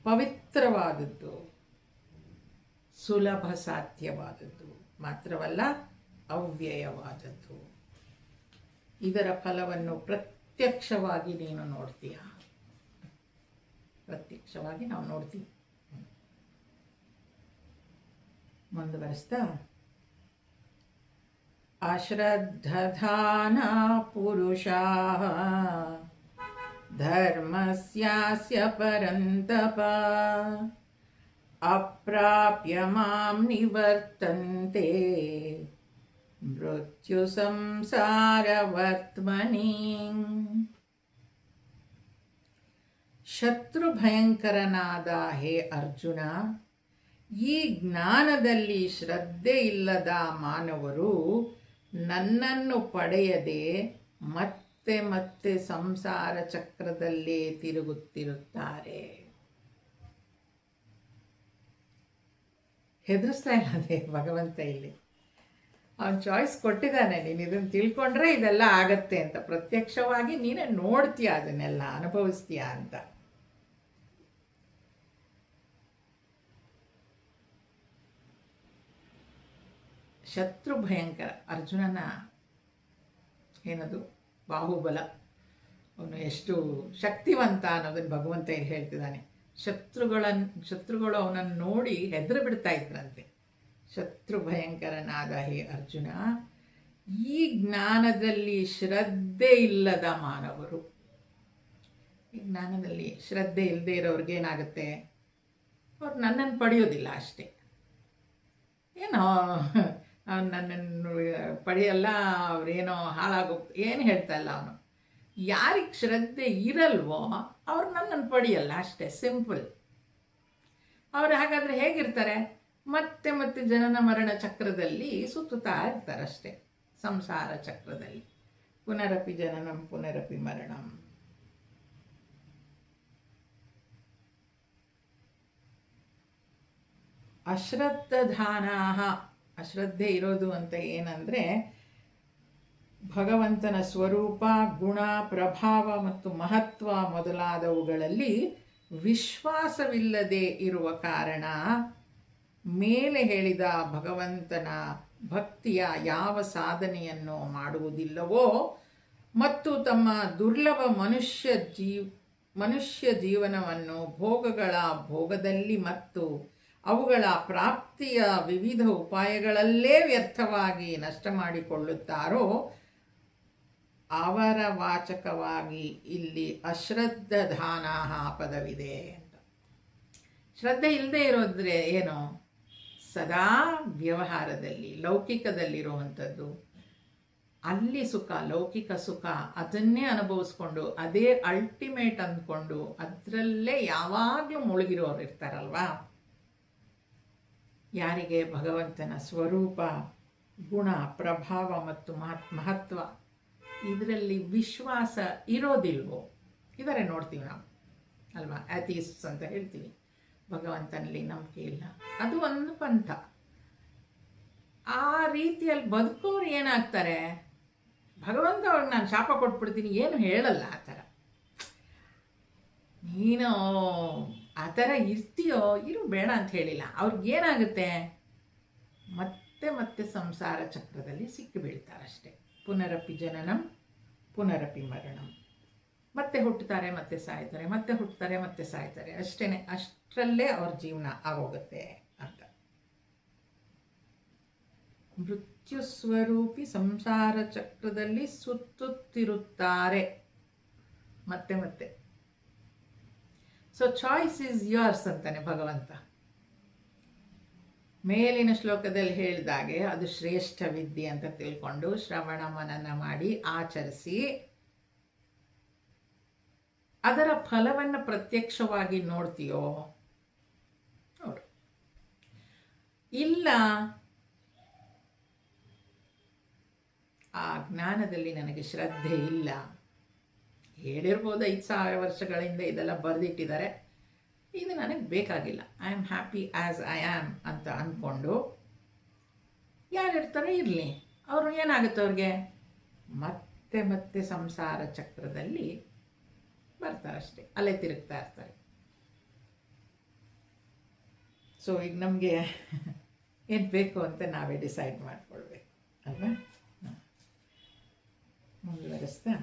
ಪವಿತ್ರವಾದದ್ದು, ಸುಲಭ ಸಾಧ್ಯವಾದದ್ದು, ಮಾತ್ರವಲ್ಲ ಅವ್ಯಯವಾದದ್ದು. ಇದರ ಫಲವನ್ನು ಪ್ರತ್ಯಕ್ಷವಾಗಿ ನೀನು ನೋಡ್ತೀಯ. ಪ್ರತ್ಯಕ್ಷವಾಗಿ ನಾವು ನೋಡ್ತೀವಿ. ಮುಂದುವರಿಸ್ತಾ, ಅಶ್ರದ್ಧಾನ ಪುರುಷಾಃ ಧರ್ಮಸ್ಯಾಸ್ಯ ಪರಂತಪ ಅಪ್ರಾಪ್ಯ ಮಾಂ ನಿವರ್ತಂತೆ ಮೃತ್ಯು ಸಂಸಾರವರ್ತ್ಮನಿ. ಶತ್ರು ಭಯಂಕರನಾದ ಹೇ ಅರ್ಜುನ, ಈ ಜ್ಞಾನದಲ್ಲಿ ಶ್ರದ್ಧೆ ಇಲ್ಲದ ಮಾನವರು ನನ್ನನ್ನು ಪಡೆಯದೆ ಮತ್ತೆ ಮತ್ತೆ ಸಂಸಾರ ಚಕ್ರದಲ್ಲೇ ತಿರುಗುತ್ತಿರುತ್ತಾರೆ. ಹೆದರಿಸ್ತಾ ಇಲ್ಲದೆ ಭಗವಂತ ಇಲ್ಲಿ ಅವನು ಚಾಯ್ಸ್ ಕೊಟ್ಟಿದ್ದಾನೆ. ನೀನು ಇದನ್ನು ತಿಳ್ಕೊಂಡ್ರೆ ಇದೆಲ್ಲ ಆಗತ್ತೆ ಅಂತ. ಪ್ರತ್ಯಕ್ಷವಾಗಿ ನೀನೇ ನೋಡ್ತೀಯ, ಅದನ್ನೆಲ್ಲ ಅನುಭವಿಸ್ತೀಯ ಅಂತ. ಶತ್ರು ಭಯಂಕರ. ಅರ್ಜುನನ ಏನದು ಬಾಹುಬಲ, ಅವನು ಎಷ್ಟು ಶಕ್ತಿವಂತ ಅನ್ನೋದನ್ನು ಭಗವಂತ ಇಲ್ಲಿ ಹೇಳ್ತಿದ್ದಾನೆ. ಶತ್ರುಗಳು ಅವನನ್ನು ನೋಡಿ ಹೆದರು ಬಿಡ್ತಾ ಇದ್ರಂತೆ. ಶತ್ರು ಭಯಂಕರನಾದ ಹೇ ಅರ್ಜುನ, ಈ ಜ್ಞಾನದಲ್ಲಿ ಶ್ರದ್ಧೆ ಇಲ್ಲದ ಮಾನವರು, ಈ ಜ್ಞಾನದಲ್ಲಿ ಶ್ರದ್ಧೆ ಇಲ್ಲದೆ ಇರೋರ್ಗೇನಾಗುತ್ತೆ, ಅವ್ರು ನನ್ನನ್ನು ಪಡೆಯೋದಿಲ್ಲ ಅಷ್ಟೇ. ಏನೋ ನನ್ನನ್ನು ಪಡೆಯಲ್ಲ, ಅವ್ರೇನೋ ಹಾಳಾಗೋಗ್ತ ಏನು ಹೇಳ್ತಾ ಇಲ್ಲ ಅವನು. ಯಾರಿಗೆ ಶ್ರದ್ಧೆ ಇರಲ್ವೋ ಅವ್ರು ನನ್ನನ್ನು ಪಡೆಯಲ್ಲ ಅಷ್ಟೇ, ಸಿಂಪಲ್. ಅವ್ರು ಹಾಗಾದರೆ ಹೇಗಿರ್ತಾರೆ? ಮತ್ತೆ ಮತ್ತೆ ಜನನ ಮರಣ ಚಕ್ರದಲ್ಲಿ ಸುತ್ತುತ್ತಾ ಇರ್ತಾರಷ್ಟೇ, ಸಂಸಾರ ಚಕ್ರದಲ್ಲಿ. ಪುನರಪಿ ಜನನಂ ಪುನರಪಿ ಮರಣಂ. ಅಶ್ರದ್ಧಾನಾಃ, ಅಶ್ರದ್ಧೆ ಇರೋದು ಅಂತ ಏನಂದರೆ ಭಗವಂತನ ಸ್ವರೂಪ, ಗುಣ, ಪ್ರಭಾವ ಮತ್ತು ಮಹತ್ವ ಮೊದಲಾದವುಗಳಲ್ಲಿ ವಿಶ್ವಾಸವಿಲ್ಲದೆ ಇರುವ ಕಾರಣ ಮೇಲೆ ಹೇಳಿದ ಭಗವಂತನ ಭಕ್ತಿಯ ಯಾವ ಸಾಧನೆಯನ್ನು ಮಾಡುವುದಿಲ್ಲವೋ ಮತ್ತು ತಮ್ಮ ದುರ್ಲಭ ಮನುಷ್ಯ ಜೀವನವನ್ನು ಭೋಗಗಳ ಭೋಗದಲ್ಲಿ ಮತ್ತು ಅವುಗಳ ಪ್ರಾಪ್ತಿಯ ವಿವಿಧ ಉಪಾಯಗಳಲ್ಲೇ ವ್ಯರ್ಥವಾಗಿ ನಷ್ಟ ಮಾಡಿಕೊಳ್ಳುತ್ತಾರೋ ಅವರ ವಾಚಕವಾಗಿ ಇಲ್ಲಿ ಅಶ್ರದ್ಧಾನಾಃ ಪದವಿದೆ ಅಂತ. ಶ್ರದ್ಧೆ ಇಲ್ಲದೆ ಇರೋದ್ರೆ ಏನು? ಸದಾ ವ್ಯವಹಾರದಲ್ಲಿ ಲೌಕಿಕದಲ್ಲಿರುವಂಥದ್ದು, ಅಲ್ಲಿ ಸುಖ, ಲೌಕಿಕ ಸುಖ, ಅದನ್ನೇ ಅನುಭವಿಸ್ಕೊಂಡು ಅದೇ ಅಲ್ಟಿಮೇಟ್ ಅಂದ್ಕೊಂಡು ಅದರಲ್ಲೇ ಯಾವಾಗಲೂ ಮುಳುಗಿರೋರು ಇರ್ತಾರಲ್ವಾ. ಯಾರಿಗೆ ಭಗವಂತನ ಸ್ವರೂಪ, ಗುಣ, ಪ್ರಭಾವ ಮತ್ತು ಮಹತ್ವ ಇದರಲ್ಲಿ ವಿಶ್ವಾಸ ಇರೋದಿಲ್ವೋ, ಇದರ ನೋಡ್ತೀವಿ ನಾವು ಅಲ್ವಾ. ಆಥೀಸ್ಟ್ಸ್ ಅಂತ ಹೇಳ್ತೀವಿ, ಭಗವಂತನಲ್ಲಿ ನಂಬಿಕೆ ಇಲ್ಲ. ಅದು ಒಂದು ಪಂಥ. ಆ ರೀತಿಯಲ್ಲಿ ಬದುಕೋರು ಏನಾಗ್ತಾರೆ, ಭಗವಂತ ಅವ್ರಿಗೆ ನಾನು ಶಾಪ ಕೊಟ್ಬಿಡ್ತೀನಿ ಏನು ಹೇಳಲ್ಲ. ಆ ಥರ ನೀನು ಆ ಥರ ಇರ್ತೀಯೋ ಇರು, ಬೇಡ ಅಂತ ಹೇಳಿಲ್ಲ. ಅವ್ರಿಗೇನಾಗುತ್ತೆ, ಮತ್ತೆ ಮತ್ತೆ ಸಂಸಾರ ಚಕ್ರದಲ್ಲಿ ಸಿಕ್ಕಿ ಬೀಳ್ತಾರಷ್ಟೇ. ಪುನರಪಿ ಜನನಂ ಪುನರಪಿ ಮರಣಂ. ಮತ್ತೆ ಹುಟ್ಟುತ್ತಾರೆ, ಮತ್ತೆ ಸಾಯ್ತಾರೆ, ಮತ್ತೆ ಹುಟ್ಟುತ್ತಾರೆ, ಮತ್ತೆ ಸಾಯ್ತಾರೆ, ಅಷ್ಟೇ. ಅಷ್ಟರಲ್ಲೇ ಅವ್ರ ಜೀವನ ಆಗೋಗುತ್ತೆ ಅಂತ. ಮೃತ್ಯು ಸ್ವರೂಪಿ ಸಂಸಾರ ಚಕ್ರದಲ್ಲಿ ಸುತ್ತುತ್ತಿರುತ್ತಾರೆ ಮತ್ತೆ ಮತ್ತೆ. ಸೊ ಚಾಯ್ಸ್ ಈಸ್ ಯೋರ್ಸ್ ಅಂತಾನೆ ಭಗವಂತ. ಮೇಲಿನ ಶ್ಲೋಕದಲ್ಲಿ ಹೇಳಿದಾಗೆ ಅದು ಶ್ರೇಷ್ಠ ವಿದ್ಯೆ ಅಂತ ತಿಳ್ಕೊಂಡು ಶ್ರವಣ ಮನನ ಮಾಡಿ ಆಚರಿಸಿ ಅದರ ಫಲವನ್ನು ಪ್ರತ್ಯಕ್ಷವಾಗಿ ನೋಡ್ತೀಯೋ ನೋಡು. ಇಲ್ಲ, ಆ ಜ್ಞಾನದಲ್ಲಿ ನನಗೆ ಶ್ರದ್ಧೆ ಇಲ್ಲ, ಹೇಳಿರ್ಬೋದು 5,000 ವರ್ಷಗಳಿಂದ ಇದೆಲ್ಲ ಬರೆದಿಟ್ಟಿದ್ದಾರೆ, ಇದು ನನಗೆ ಬೇಕಾಗಿಲ್ಲ, I am happy as I am ಅಂತ ಅಂದ್ಕೊಂಡು ಯಾರಿರ್ತಾರೋ ಇರಲಿ. ಅವರು ಏನಾಗುತ್ತೆ, ಅವ್ರಿಗೆ ಮತ್ತೆ ಮತ್ತೆ ಮತ್ತೆ ಸಂಸಾರ ಚಕ್ರದಲ್ಲಿ ಬರ್ತಾರಷ್ಟೇ, ಅಲ್ಲೇ ತಿರುಗ್ತಾ ಇರ್ತಾರೆ. ಸೊ ಈಗ ನಮಗೆ ಏನು ಬೇಕು ಅಂತ ನಾವೇ ಡಿಸೈಡ್ ಮಾಡ್ಕೊಳ್ಬೇಕು ಅಲ್ವಾ. ಮುಂದುವರಿಸ್ತಾ,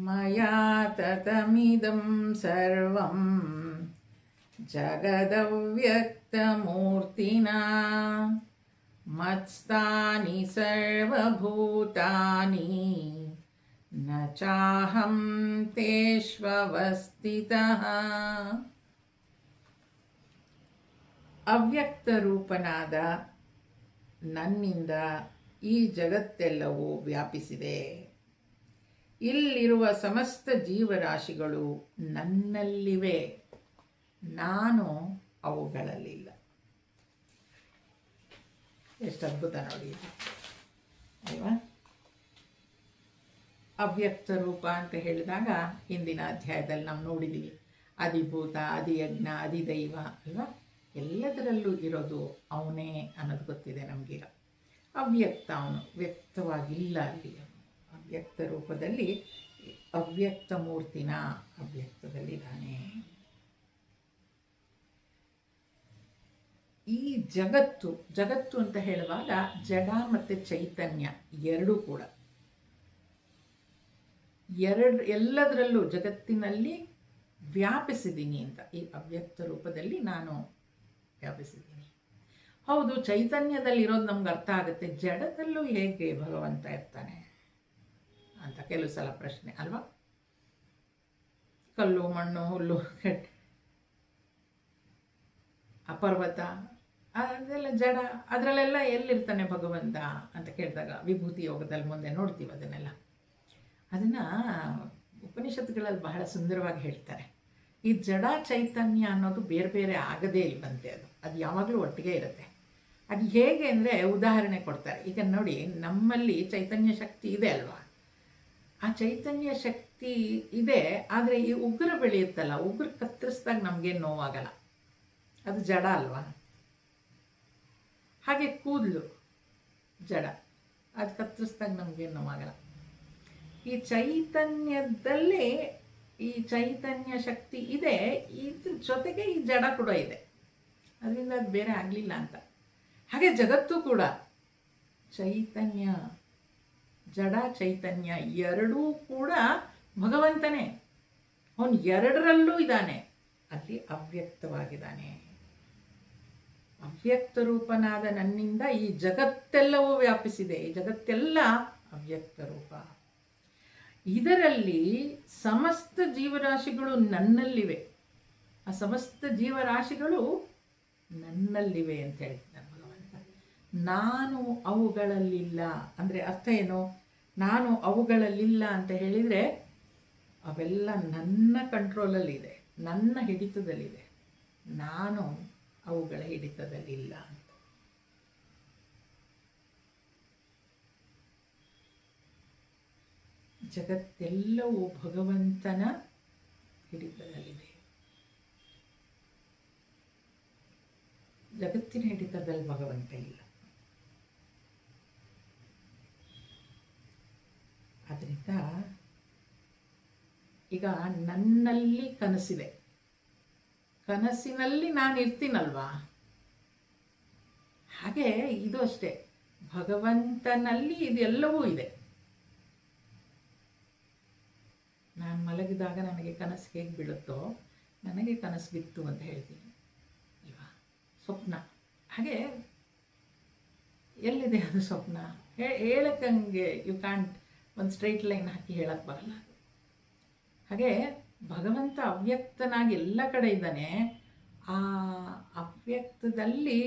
ಮಯಾ ತತಮಿದಂ ಸರ್ವಂ ಜಗದವ್ಯಕ್ತಮೂರ್ತಿನಾ ಮತ್ಸ್ಥಾನಿ ಸರ್ವಭೂತಾನಿ ನ ಚಾಹಂ ತೇಷ್ವವಸ್ಥಿತಃ. ಅವ್ಯಕ್ತ ರೂಪನಾದ ನನ್ನಿಂದ ಈ ಜಗತ್ತೆಲ್ಲವೂ ವ್ಯಾಪಿಸಿದೆ. ಇಲ್ಲಿರುವ ಸಮಸ್ತ ಜೀವರಾಶಿಗಳು ನನ್ನಲ್ಲಿವೆ, ನಾನು ಅವುಗಳಲ್ಲಿಲ್ಲ. ಎಷ್ಟು ಅದ್ಭುತ ನೋಡಿ ಅಲ್ವಾ. ಅವ್ಯಕ್ತ ರೂಪ ಅಂತ ಹೇಳಿದಾಗ ಹಿಂದಿನ ಅಧ್ಯಾಯದಲ್ಲಿ ನಾವು ನೋಡಿದ್ದೀವಿ, ಅಧಿಭೂತ, ಅಧಿಯಜ್ಞ, ಅಧಿದೈವ ಅಲ್ವಾ. ಎಲ್ಲದರಲ್ಲೂ ಇರೋದು ಅವನೇ ಅನ್ನೋದು ಗೊತ್ತಿದೆ ನಮಗೀಗ. ಅವ್ಯಕ್ತ, ಅವನು ವ್ಯಕ್ತವಾಗಿಲ್ಲ ಅಲ್ಲಿ. ಅವ್ಯಕ್ತ ರೂಪದಲ್ಲಿ ಅವ್ಯಕ್ತ ಮೂರ್ತಿನ ಅವ್ಯಕ್ತದಲ್ಲಿದ್ದಾನೆ. ಈ ಜಗತ್ತು ಅಂತ ಹೇಳುವಾಗ ಜಡ ಮತ್ತು ಚೈತನ್ಯ ಎರಡೂ ಕೂಡ ಎಲ್ಲದರಲ್ಲೂ ಜಗತ್ತಿನಲ್ಲಿ ವ್ಯಾಪಿಸಿದ್ದೀನಿ ಅಂತ ಈ ಅವ್ಯಕ್ತ ರೂಪದಲ್ಲಿ ನಾನು ವ್ಯಾಪಿಸಿದ್ದೀನಿ. ಹೌದು, ಚೈತನ್ಯದಲ್ಲಿರೋದು ನಮ್ಗೆ ಅರ್ಥ ಆಗುತ್ತೆ, ಜಡದಲ್ಲೂ ಹೇಗೆ ಭಗವಂತ ಇರ್ತಾನೆ ಅಂತ ಕೆಲವು ಸಲ ಪ್ರಶ್ನೆ ಅಲ್ವಾ. ಕಲ್ಲು, ಮಣ್ಣು, ಹುಲ್ಲು, ಪರ್ವತ ಅದೆಲ್ಲ ಜಡ, ಅದರಲ್ಲೆಲ್ಲ ಎಲ್ಲಿರ್ತಾನೆ ಭಗವಂತ ಅಂತ ಕೇಳಿದಾಗ ವಿಭೂತಿ ಯೋಗದಲ್ಲಿ ಮುಂದೆ ನೋಡ್ತೀವಿ ಅದನ್ನೆಲ್ಲ. ಅದನ್ನು ಉಪನಿಷತ್ತುಗಳಲ್ಲಿ ಬಹಳ ಸುಂದರವಾಗಿ ಹೇಳ್ತಾರೆ. ಈ ಜಡ ಚೈತನ್ಯ ಅನ್ನೋದು ಬೇರೆ ಬೇರೆ ಆಗದೇ ಇಲ್ವಂತೆ, ಅದು ಯಾವಾಗಲೂ ಒಟ್ಟಿಗೆ ಇರುತ್ತೆ. ಅದು ಹೇಗೆ ಅಂದರೆ ಉದಾಹರಣೆ ಕೊಡ್ತಾರೆ. ಈಗ ನೋಡಿ, ನಮ್ಮಲ್ಲಿ ಚೈತನ್ಯ ಶಕ್ತಿ ಇದೆ ಅಲ್ವಾ, ಆ ಚೈತನ್ಯ ಶಕ್ತಿ ಇದೆ, ಆದರೆ ಈ ಉಗುರು ಬೆಳೆಯುತ್ತಲ್ಲ, ಉಗುರು ಕತ್ತರಿಸಿದಾಗ ನಮಗೇನು ನೋವಾಗಲ್ಲ, ಅದು ಜಡ ಅಲ್ವಾ. ಹಾಗೆ ಕೂದಲು ಜಡ, ಅದು ಕತ್ತರಿಸಿದಾಗ ನಮಗೇನು ನೋವಾಗಲ್ಲ. ಈ ಚೈತನ್ಯದಲ್ಲಿ ಈ ಚೈತನ್ಯ ಶಕ್ತಿ ಇದೆ, ಇದ್ರ ಜೊತೆಗೆ ಈ ಜಡ ಕೂಡ ಇದೆ, ಅದರಿಂದ ಅದು ಬೇರೆ ಆಗಲಿಲ್ಲ ಅಂತ. ಹಾಗೆ ಜಗತ್ತು ಕೂಡ ಚೈತನ್ಯ, ಜಡ ಚೈತನ್ಯ ಎರಡೂ ಕೂಡ ಭಗವಂತನೇ. ಅವನು ಎರಡರಲ್ಲೂ ಇದ್ದಾನೆ, ಅಲ್ಲಿ ಅವ್ಯಕ್ತವಾಗಿದ್ದಾನೆ. ಅವ್ಯಕ್ತ ರೂಪನಾದ ನನ್ನಿಂದ ಈ ಜಗತ್ತೆಲ್ಲವೂ ವ್ಯಾಪಿಸಿದೆ. ಈ ಜಗತ್ತೆಲ್ಲ ಅವ್ಯಕ್ತ ರೂಪ. ಇದರಲ್ಲಿ ಸಮಸ್ತ ಜೀವರಾಶಿಗಳು ನನ್ನಲ್ಲಿವೆ. ಆ ಸಮಸ್ತ ಜೀವರಾಶಿಗಳು ನನ್ನಲ್ಲಿವೆ ಅಂತ ಹೇಳ್ತಿದ್ದಾನೆ ಭಗವಂತ. ನಾನು ಅವುಗಳಲ್ಲಿಲ್ಲ ಅಂದರೆ ಅರ್ಥ ಏನು? ನಾನು ಅವುಗಳಲ್ಲಿಲ್ಲ ಅಂತ ಹೇಳಿದರೆ ಅವೆಲ್ಲ ನನ್ನ ಕಂಟ್ರೋಲಲ್ಲಿದೆ, ನನ್ನ ಹಿಡಿತದಲ್ಲಿದೆ. ನಾನು ಅವುಗಳ ಹಿಡಿತದಲ್ಲಿಲ್ಲ ಅಂತ. ಜಗತ್ತೆಲ್ಲವೂ ಭಗವಂತನ ಹಿಡಿತದಲ್ಲಿದೆ. ಜಗತ್ತಿನ ಹಿಡಿತದಲ್ಲಿ ಭಗವಂತ ಇಲ್ಲ. ಅದರಿಂದ ಈಗ ನನ್ನಲ್ಲಿ ಕನಸಿದೆ, ಕನಸಿನಲ್ಲಿ ನಾನು ಇರ್ತೀನಲ್ವಾ, ಹಾಗೆ ಇದು ಅಷ್ಟೇ, ಭಗವಂತನಲ್ಲಿ ಇದೆಲ್ಲವೂ ಇದೆ. ನಾನು ಮಲಗಿದಾಗ ನನಗೆ ಕನಸು ಹೇಗೆ ಬೀಳುತ್ತೋ, ನನಗೆ ಕನಸು ಬಿತ್ತು ಅಂತ ಹೇಳ್ತೀನಿ ಅಲ್ವಾ, ಸ್ವಪ್ನ. ಹಾಗೆ ಎಲ್ಲಿದೆ ಅದು ಸ್ವಪ್ನ? ಹೇಳಕ್ಕಂಗೆ ಯು ಕ್ಯಾಂಟ್ ಒಂದು ಸ್ಟ್ರೈಟ್ ಲೈನ್ ಹಾಕಿ ಹೇಳಕ್ಕೆ ಬರಲ್ಲ. ಹಾಗೆ ಭಗವಂತ ಅವ್ಯಕ್ತನಾಗಿ ಎಲ್ಲ ಕಡೆ ಇದ್ದಾನೆ. ಆ ಅವ್ಯಕ್ತದಲ್ಲಿ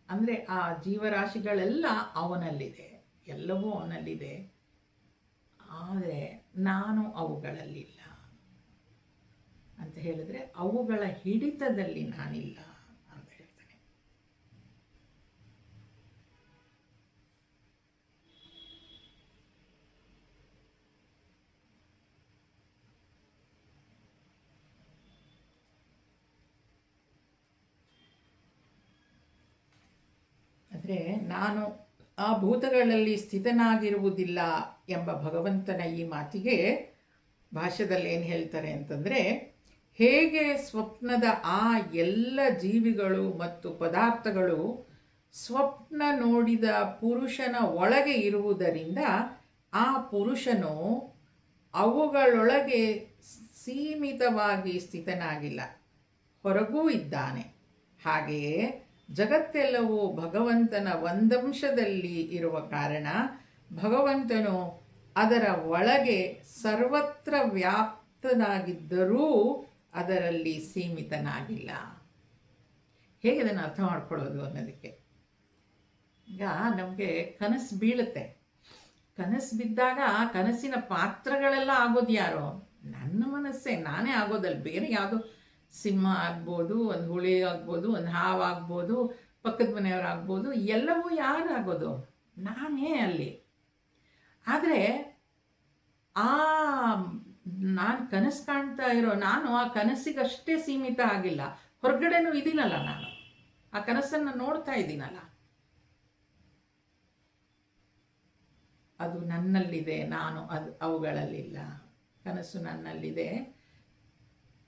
ಅಂದರೆ ಆ ಜೀವರಾಶಿಗಳೆಲ್ಲ ಅವನಲ್ಲಿದೆ, ಎಲ್ಲವೂ ಅವನಲ್ಲಿದೆ. ಆದರೆ ನಾನು ಅವುಗಳಲ್ಲಿಲ್ಲ ಅಂತ ಹೇಳಿದ್ರೆ ಅವುಗಳ ಹಿಡಿತದಲ್ಲಿ ನಾನಿಲ್ಲ ಅಂತ ಹೇಳ್ತಾನೆ. ಆದರೆ ನಾನು ಆ ಭೂತಗಳಲ್ಲಿ ಸ್ಥಿತನಾಗಿರುವುದಿಲ್ಲ ಎಂಬ ಭಗವಂತನ ಈ ಮಾತಿಗೆ ಭಾಷ್ಯದಲ್ಲಿ ಏನು ಹೇಳ್ತಾರೆ ಅಂತಂದರೆ, ಹೇಗೆ ಸ್ವಪ್ನದ ಆ ಎಲ್ಲ ಜೀವಿಗಳು ಮತ್ತು ಪದಾರ್ಥಗಳು ಸ್ವಪ್ನ ನೋಡಿದ ಪುರುಷನ ಒಳಗೆ ಇರುವುದರಿಂದ ಆ ಪುರುಷನು ಅವುಗಳೊಳಗೆ ಸೀಮಿತವಾಗಿ ಸ್ಥಿತನಾಗಿಲ್ಲ, ಹೊರಗೂ ಇದ್ದಾನೆ. ಹಾಗೆಯೇ ಜಗತ್ತೆಲ್ಲವೂ ಭಗವಂತನ ಒಂದಂಶದಲ್ಲಿ ಇರುವ ಕಾರಣ ಭಗವಂತನು ಅದರ ಒಳಗೆ ಸರ್ವತ್ರ ವ್ಯಾಪ್ತನಾಗಿದ್ದರೂ ಅದರಲ್ಲಿ ಸೀಮಿತನಾಗಿಲ್ಲ. ಹೇಗೆ ಅದನ್ನು ಅರ್ಥ ಮಾಡ್ಕೊಳ್ಳೋದು ಅನ್ನೋದಕ್ಕೆ, ಈಗ ನಮಗೆ ಕನಸು ಬೀಳುತ್ತೆ. ಕನಸು ಬಿದ್ದಾಗ ಕನಸಿನ ಪಾತ್ರಗಳೆಲ್ಲ ಆಗೋದು ಯಾರೋ? ನನ್ನ ಮನಸ್ಸೇ, ನಾನೇ ಆಗೋದಲ್ಲ. ಬೇರೆ ಯಾವುದೋ ಸಿಂಹ ಆಗ್ಬೋದು, ಒಂದು ಹುಳಿ ಆಗ್ಬೋದು, ಒಂದು ಹಾವು ಆಗ್ಬೋದು, ಪಕ್ಕದ ಮನೆಯವರಾಗ್ಬೋದು, ಎಲ್ಲವೂ ಯಾರಾಗೋದು? ನಾನೇ ಅಲ್ಲಿ. ಆದರೆ ನಾನು ಕನಸು ಕಾಣ್ತಾ ಇರೋ ನಾನು ಆ ಕನಸಿಗಷ್ಟೇ ಸೀಮಿತ ಆಗಿಲ್ಲ, ಹೊರಗಡೆನೂ ಇದ್ದೀನಲ್ಲ. ನಾನು ಆ ಕನಸನ್ನು ನೋಡ್ತಾ ಇದ್ದೀನಲ್ಲ, ಅದು ನನ್ನಲ್ಲಿದೆ, ನಾನು ಅವುಗಳಲ್ಲಿಲ್ಲ. ಕನಸು ನನ್ನಲ್ಲಿದೆ,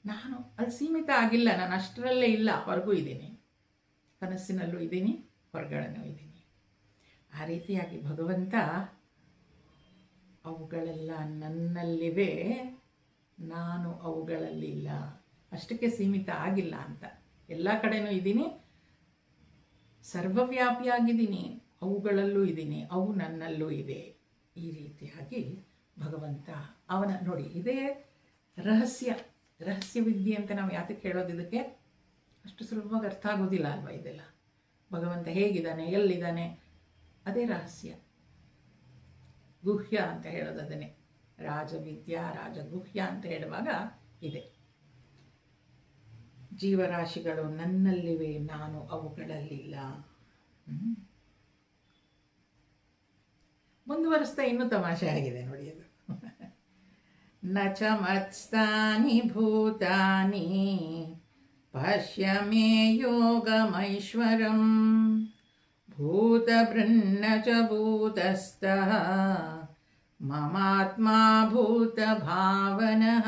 ನಾನು ಅಲ್ಲಿ ಸೀಮಿತ ಆಗಿಲ್ಲ, ನಾನು ಅಷ್ಟರಲ್ಲೇ ಇಲ್ಲ, ಹೊರಗೂ ಇದ್ದೀನಿ, ಕನಸಿನಲ್ಲೂ ಇದ್ದೀನಿ, ಹೊರಗಡೆನೂ ಇದ್ದೀನಿ. ಆ ರೀತಿಯಾಗಿ ಭಗವಂತ ಅವುಗಳೆಲ್ಲ ನನ್ನಲ್ಲಿವೆ, ನಾನು ಅವುಗಳಲ್ಲಿಲ್ಲ, ಅಷ್ಟಕ್ಕೆ ಸೀಮಿತ ಆಗಿಲ್ಲ ಅಂತ. ಎಲ್ಲ ಕಡೆನೂ ಇದ್ದೀನಿ, ಸರ್ವವ್ಯಾಪಿಯಾಗಿದ್ದೀನಿ, ಅವುಗಳಲ್ಲೂ ಇದ್ದೀನಿ, ಅವು ನನ್ನಲ್ಲೂ ಇದೆ. ಈ ರೀತಿಯಾಗಿ ಭಗವಂತ ಅವನ ನೋಡಿ, ಇದೇ ರಹಸ್ಯವಿದ್ಯೆ ಅಂತ ನಾವು ಯಾತಕ್ಕೆ ಹೇಳೋದು? ಇದಕ್ಕೆ ಅಷ್ಟು ಸುಲಭವಾಗಿ ಅರ್ಥ ಆಗೋದಿಲ್ಲ ಅಲ್ವಾ ಇದೆಲ್ಲ. ಭಗವಂತ ಹೇಗಿದ್ದಾನೆ, ಎಲ್ಲಿದ್ದಾನೆ, ಅದೇ ರಹಸ್ಯ. ಗುಹ್ಯ ಅಂತ ಹೇಳೋದು ಅದನ್ನೇ. ರಾಜವಿದ್ಯಾ, ರಾಜಗುಹ್ಯ ಅಂತ ಹೇಳುವಾಗ ಇದೆ. ಜೀವರಾಶಿಗಳು ನನ್ನಲ್ಲಿವೆ, ನಾನು ಅವುಗಳಲ್ಲಿಲ್ಲ. ಮುಂದುವರಿಸ್ತಾ ಇನ್ನೂ ತಮಾಷೆ ಆಗಿದೆ ನೋಡಿ ಅದು. ನ ಚ ಮತ್ಸ್ಥಾನಿ ಭೂತಾನಿ ಪಶ್ಯ ಮೇ ಯೋಗಮೈಶ್ವರಂ ಭೂತಭೃನ್ನ ಚ ಭೂತಸ್ಥಃ ಮಮಾತ್ಮ ಭೂತ ಭಾವನಃ.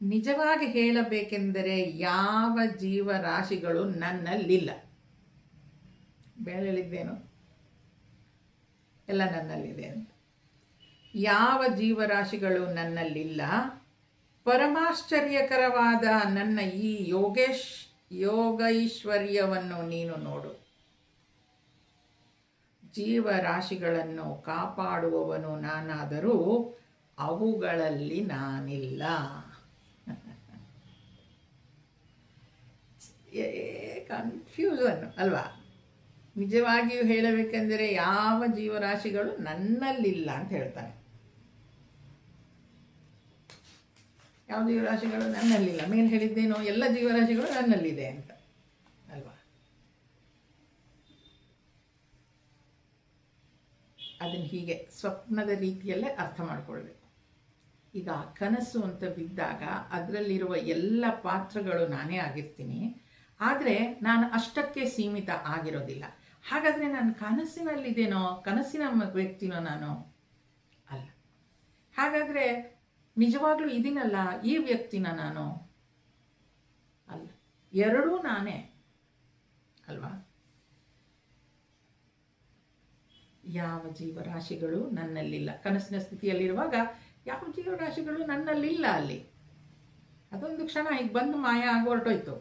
ನಿಜವಾಗಿ ಹೇಳಬೇಕೆಂದರೆ ಯಾವ ಜೀವರಾಶಿಗಳು ನನ್ನಲ್ಲಿಲ್ಲ. ಬೇಳೆಲಿದ್ದೇನು ಎಲ್ಲ ನನ್ನಲ್ಲಿದೆ ಅಂತ. ಯಾವ ಜೀವರಾಶಿಗಳು ನನ್ನಲ್ಲಿಲ್ಲ. ಪರಮಾಶ್ಚರ್ಯಕರವಾದ ನನ್ನ ಈ ಯೋಗೈಶ್ವರ್ಯವನ್ನು ನೀನು ನೋಡು. ಜೀವರಾಶಿಗಳನ್ನು ಕಾಪಾಡುವವನು ನಾನಾದರೂ ಅವುಗಳಲ್ಲಿ ನಾನಿಲ್ಲ. ಕನ್ಫ್ಯೂಸನ್ ಅಲ್ವಾ? ನಿಜವಾಗಿಯೂ ಹೇಳಬೇಕೆಂದರೆ ಯಾವ ಜೀವರಾಶಿಗಳು ನನ್ನಲ್ಲಿಲ್ಲ ಅಂತ ಹೇಳ್ತಾನೆ. ಯಾವ ಜೀವರಾಶಿಗಳು ನನ್ನಲ್ಲಿಲ್ಲ? ಮೇಲೆ ಹೇಳಿದ್ದೇನೋ ಎಲ್ಲ ಜೀವರಾಶಿಗಳು ನನ್ನಲ್ಲಿದೆ ಅಂತ ಅಲ್ವಾ? ಅದನ್ನು ಹೀಗೆ ಸ್ವಪ್ನದ ರೀತಿಯಲ್ಲೇ ಅರ್ಥ ಮಾಡಿಕೊಳ್ಬೇಕು. ಈಗ ಕನಸು ಅಂತ ಬಿದ್ದಾಗ ಅದರಲ್ಲಿರುವ ಎಲ್ಲ ಪಾತ್ರಗಳು ನಾನೇ ಆಗಿರ್ತೀನಿ, ಆದರೆ ನಾನು ಅಷ್ಟಕ್ಕೆ ಸೀಮಿತ ಆಗಿರೋದಿಲ್ಲ. ಹಾಗಾದರೆ ನಾನು ಕನಸಿನಲ್ಲಿದ್ದೇನೋ, ಕನಸಿನ ವ್ಯಕ್ತಿನೋ ನಾನು ಅಲ್ಲ. ಹಾಗಾದರೆ ನಿಜವಾಗ್ಲೂ ಇದೀನಲ್ಲ, ಈ ವ್ಯಕ್ತಿನ ನಾನು ಅಲ್ಲ. ಎರಡೂ ನಾನೇ ಅಲ್ವಾ? ಯಾವ ಜೀವರಾಶಿಗಳು ನನ್ನಲ್ಲಿಲ್ಲ. ಕನಸಿನ ಸ್ಥಿತಿಯಲ್ಲಿರುವಾಗ ಯಾವ ಜೀವರಾಶಿಗಳು ನನ್ನಲ್ಲಿಲ್ಲ. ಅಲ್ಲಿ ಅದೊಂದು ಕ್ಷಣ ಈಗ ಬಂದು ಮಾಯ ಆಗಿ ಹೊರಟೋಯ್ತು.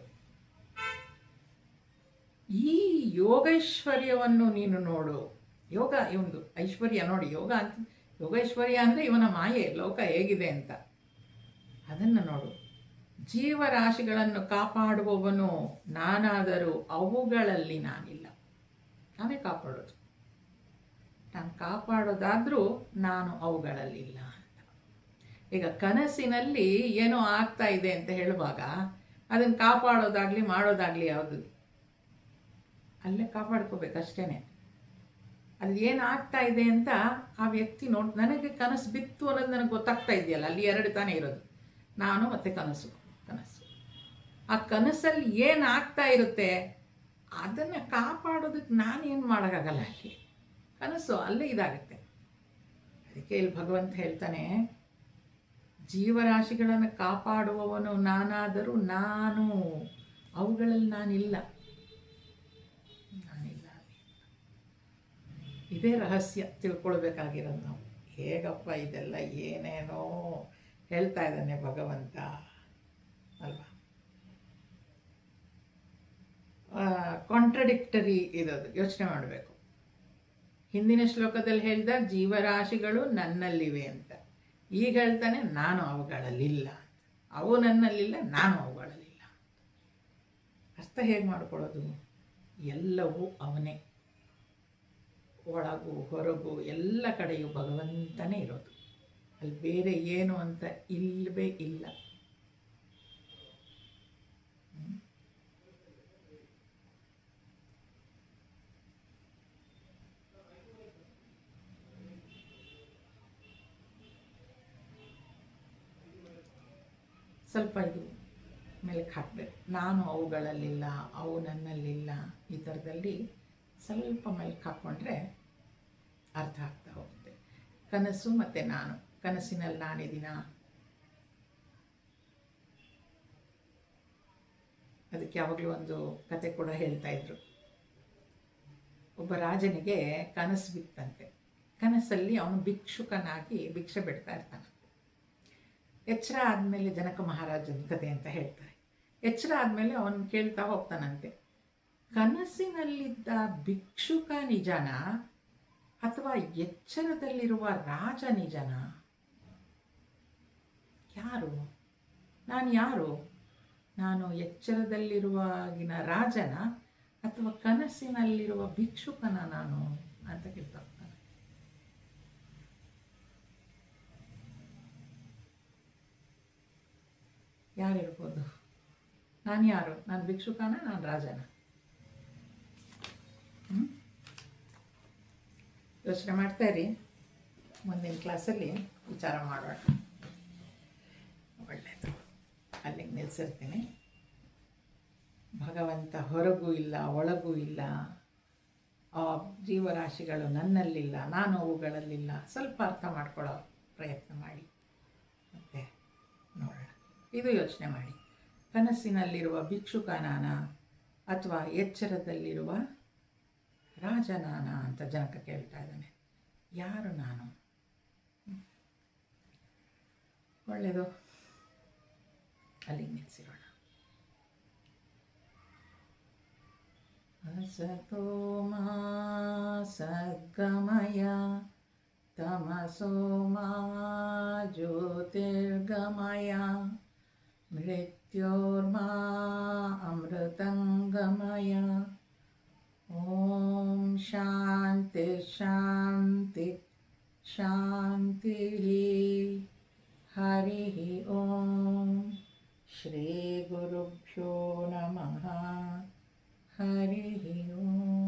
ಈ ಯೋಗೈಶ್ವರ್ಯವನ್ನು ನೀನು ನೋಡು. ಯೋಗ ಇವನು ಐಶ್ವರ್ಯ ನೋಡಿ. ಯೋಗೈಶ್ವರ್ಯ ಅಂದರೆ ಇವನ ಮಾಯೆ, ಲೋಕ ಹೇಗಿದೆ ಅಂತ. ಅದನ್ನು ನೋಡು. ಜೀವರಾಶಿಗಳನ್ನು ಕಾಪಾಡುವವನು ನಾನಾದರೂ ಅವುಗಳಲ್ಲಿ ನಾನಿಲ್ಲ. ನಾನೇ ಕಾಪಾಡೋದು. ನಾನು ಕಾಪಾಡೋದಾದರೂ ನಾನು ಅವುಗಳಲ್ಲಿಲ್ಲ ಅಂತ. ಈಗ ಕನಸಿನಲ್ಲಿ ಏನೋ ಆಗ್ತಾ ಇದೆ ಅಂತ ಹೇಳುವಾಗ ಅದನ್ನು ಕಾಪಾಡೋದಾಗಲಿ ಮಾಡೋದಾಗಲಿ ಯಾವುದು? ಅಲ್ಲೇ ಕಾಪಾಡ್ಕೋಬೇಕಷ್ಟೇ. ಅಲ್ಲಿ ಏನು ಆಗ್ತಾ ಇದೆ ಅಂತ ಆ ವ್ಯಕ್ತಿ ನನಗೆ ಕನಸು ಬಿತ್ತು ಅನ್ನೋದು ನನಗೆ ಗೊತ್ತಾಗ್ತಾ ಇದೆಯಲ್ಲ, ಅಲ್ಲಿ ಎರಡು ತಾನೇ ಇರೋದು, ನಾನು ಮತ್ತು ಕನಸು. ಆ ಕನಸಲ್ಲಿ ಏನು ಆಗ್ತಾ ಇರುತ್ತೆ ಅದನ್ನು ಕಾಪಾಡೋದಕ್ಕೆ ನಾನೇನು ಮಾಡೋಕ್ಕಾಗಲ್ಲ. ಅಲ್ಲಿ ಕನಸು ಅಲ್ಲೇ ಇದಾಗುತ್ತೆ. ಅದಕ್ಕೆ ಇಲ್ಲಿ ಭಗವಂತ ಹೇಳ್ತಾನೆ, ಜೀವರಾಶಿಗಳನ್ನು ಕಾಪಾಡುವವನು ನಾನಾದರೂ ನಾನು ಅವುಗಳಲ್ಲಿ ನಾನಿಲ್ಲ. ಇದೇ ರಹಸ್ಯ ತಿಳ್ಕೊಳ್ಬೇಕಾಗಿರೋದು ನಾವು. ಹೇಗಪ್ಪ ಇದೆಲ್ಲ ಏನೇನೋ ಹೇಳ್ತಾ ಇದ್ದಾನೆ ಭಗವಂತ ಅಲ್ವಾ. ಕಾಂಟ್ರಡಿಕ್ಟರಿ ಇರೋದು ಯೋಚನೆ ಮಾಡಬೇಕು. ಹಿಂದಿನ ಶ್ಲೋಕದಲ್ಲಿ ಹೇಳಿದ ಜೀವರಾಶಿಗಳು ನನ್ನಲ್ಲಿವೆ ಅಂತ, ಈಗ ಹೇಳ್ತಾನೆ ನಾನು ಅವುಗಳಲ್ಲಿಲ್ಲ ಅಂತ. ಅವು ನನ್ನಲ್ಲಿಲ್ಲ, ನಾನು ಅವುಗಳಲ್ಲಿಲ್ಲ. ಅರ್ಥ ಹೇಗೆ ಮಾಡ್ಕೊಳ್ಳೋದು? ಎಲ್ಲವೂ ಅವನೇ, ಒಳಗೂ ಹೊರಗೂ ಎಲ್ಲ ಕಡೆಯೂ ಭಗವಂತನೇ ಇರೋದು. ಅಲ್ಲಿ ಬೇರೆ ಏನು ಅಂತ ಇಲ್ಲವೇ ಇಲ್ಲ. ಸ್ವಲ್ಪ ಇದು ಮೆಲುಕು ಹಾಕಬೇಕು. ನಾನು ಅವುಗಳಲ್ಲಿಲ್ಲ, ಅವು ನನ್ನಲ್ಲಿಲ್ಲ, ಈ ಥರದಲ್ಲಿ ಸ್ವಲ್ಪ ಮೆಲುಕು ಹಾಕ್ಕೊಂಡ್ರೆ ಅರ್ಥ ಆಗ್ತಾ ಹೋಗುತ್ತೆ. ಕನಸು ಮತ್ತು ನಾನು, ಕನಸಿನಲ್ಲಿ ನಾನಿದ್ದೀನ. ಅದಕ್ಕೆ ಯಾವಾಗಲೂ ಒಂದು ಕತೆ ಕೂಡ ಹೇಳ್ತಾಯಿದ್ರು. ಒಬ್ಬ ರಾಜನಿಗೆ ಕನಸು ಬಿತ್ತಂತೆ. ಕನಸಲ್ಲಿ ಅವನು ಭಿಕ್ಷುಕನಾಗಿ ಭಿಕ್ಷೆ ಬಿಡ್ತಾ ಇರ್ತಾನೆ. ಎಚ್ಚರ ಆದಮೇಲೆ ಜನಕ ಮಹಾರಾಜನ ಕತೆ ಅಂತ ಹೇಳ್ತಾರೆ. ಎಚ್ಚರ ಆದಮೇಲೆ ಅವನು ಕೇಳ್ತಾ ಹೋಗ್ತಾನಂತೆ, ಕನಸಿನಲ್ಲಿದ್ದ ಭಿಕ್ಷುಕ ನಿಜನ ಅಥವಾ ಎಚ್ಚರದಲ್ಲಿರುವ ರಾಜ ನಿಜನ? ಯಾರು? ನಾನು ಯಾರು? ನಾನು ಎಚ್ಚರದಲ್ಲಿರುವಾಗಿನ ರಾಜನ ಅಥವಾ ಕನಸಿನಲ್ಲಿರುವ ಭಿಕ್ಷುಕನ ನಾನು ಅಂತ ಕೇಳ್ತಾ ಹೋಗ್ತಾನೆ. ಯಾರಿರ್ಬೋದು? ನಾನು ಯಾರು? ನಾನು ಭಿಕ್ಷುಕನ, ನಾನು ರಾಜನ? ಯೋಚನೆ ಮಾಡ್ತಾ ಇರಿ. ಮುಂದಿನ ಕ್ಲಾಸಲ್ಲಿ ವಿಚಾರ ಮಾಡೋಣ. ಒಳ್ಳೆಯದು. ಅಲ್ಲಿಗೆ ನಿಲ್ಲಿಸಿರ್ತೀನಿ. ಭಗವಂತ ಹೊರಗೂ ಇಲ್ಲ, ಒಳಗೂ ಇಲ್ಲ. ಆ ಜೀವರಾಶಿಗಳು ನನ್ನಲ್ಲಿಲ್ಲ, ನಾನು ಅವುಗಳಲ್ಲಿಲ್ಲ. ಸ್ವಲ್ಪ ಅರ್ಥ ಮಾಡ್ಕೊಳ್ಳೋ ಪ್ರಯತ್ನ ಮಾಡಿ ಮತ್ತೆ ನೋಡೋಣ. ಇದು ಯೋಚನೆ ಮಾಡಿ. ಕನಸಿನಲ್ಲಿರುವ ಭಿಕ್ಷುಕನಾನ ಅಥವಾ ಎಚ್ಚರದಲ್ಲಿರುವ ರಾಜನಾನ ಅಂತ ಜನಕ ಕೇಳ್ತಾ ಇದ್ದಾನೆ. ಯಾರು ನಾನು? ಒಳ್ಳೆಯದು. ಅಲ್ಲಿಗೆ ನಿಲ್ಲಿಸಿರೋಣ. ಅಸತೋ ಮಾ ಸದ್ಗಮಯ ತಮಸೋ ಮಾ ಜ್ಯೋತಿರ್ಗಮಯ ಮೃತ್ಯೋರ್ಮಾ ಅಮೃತಂಗಮಯ. ಓಂ ಶಾಂತಿ ಶಾಂತಿ ಶಾಂತಿ. ಹರಿ ಓಂ. ಶ್ರೀ ಗುರುಭ್ಯೋ ನಮಃ. ಹರಿ ಓಂ.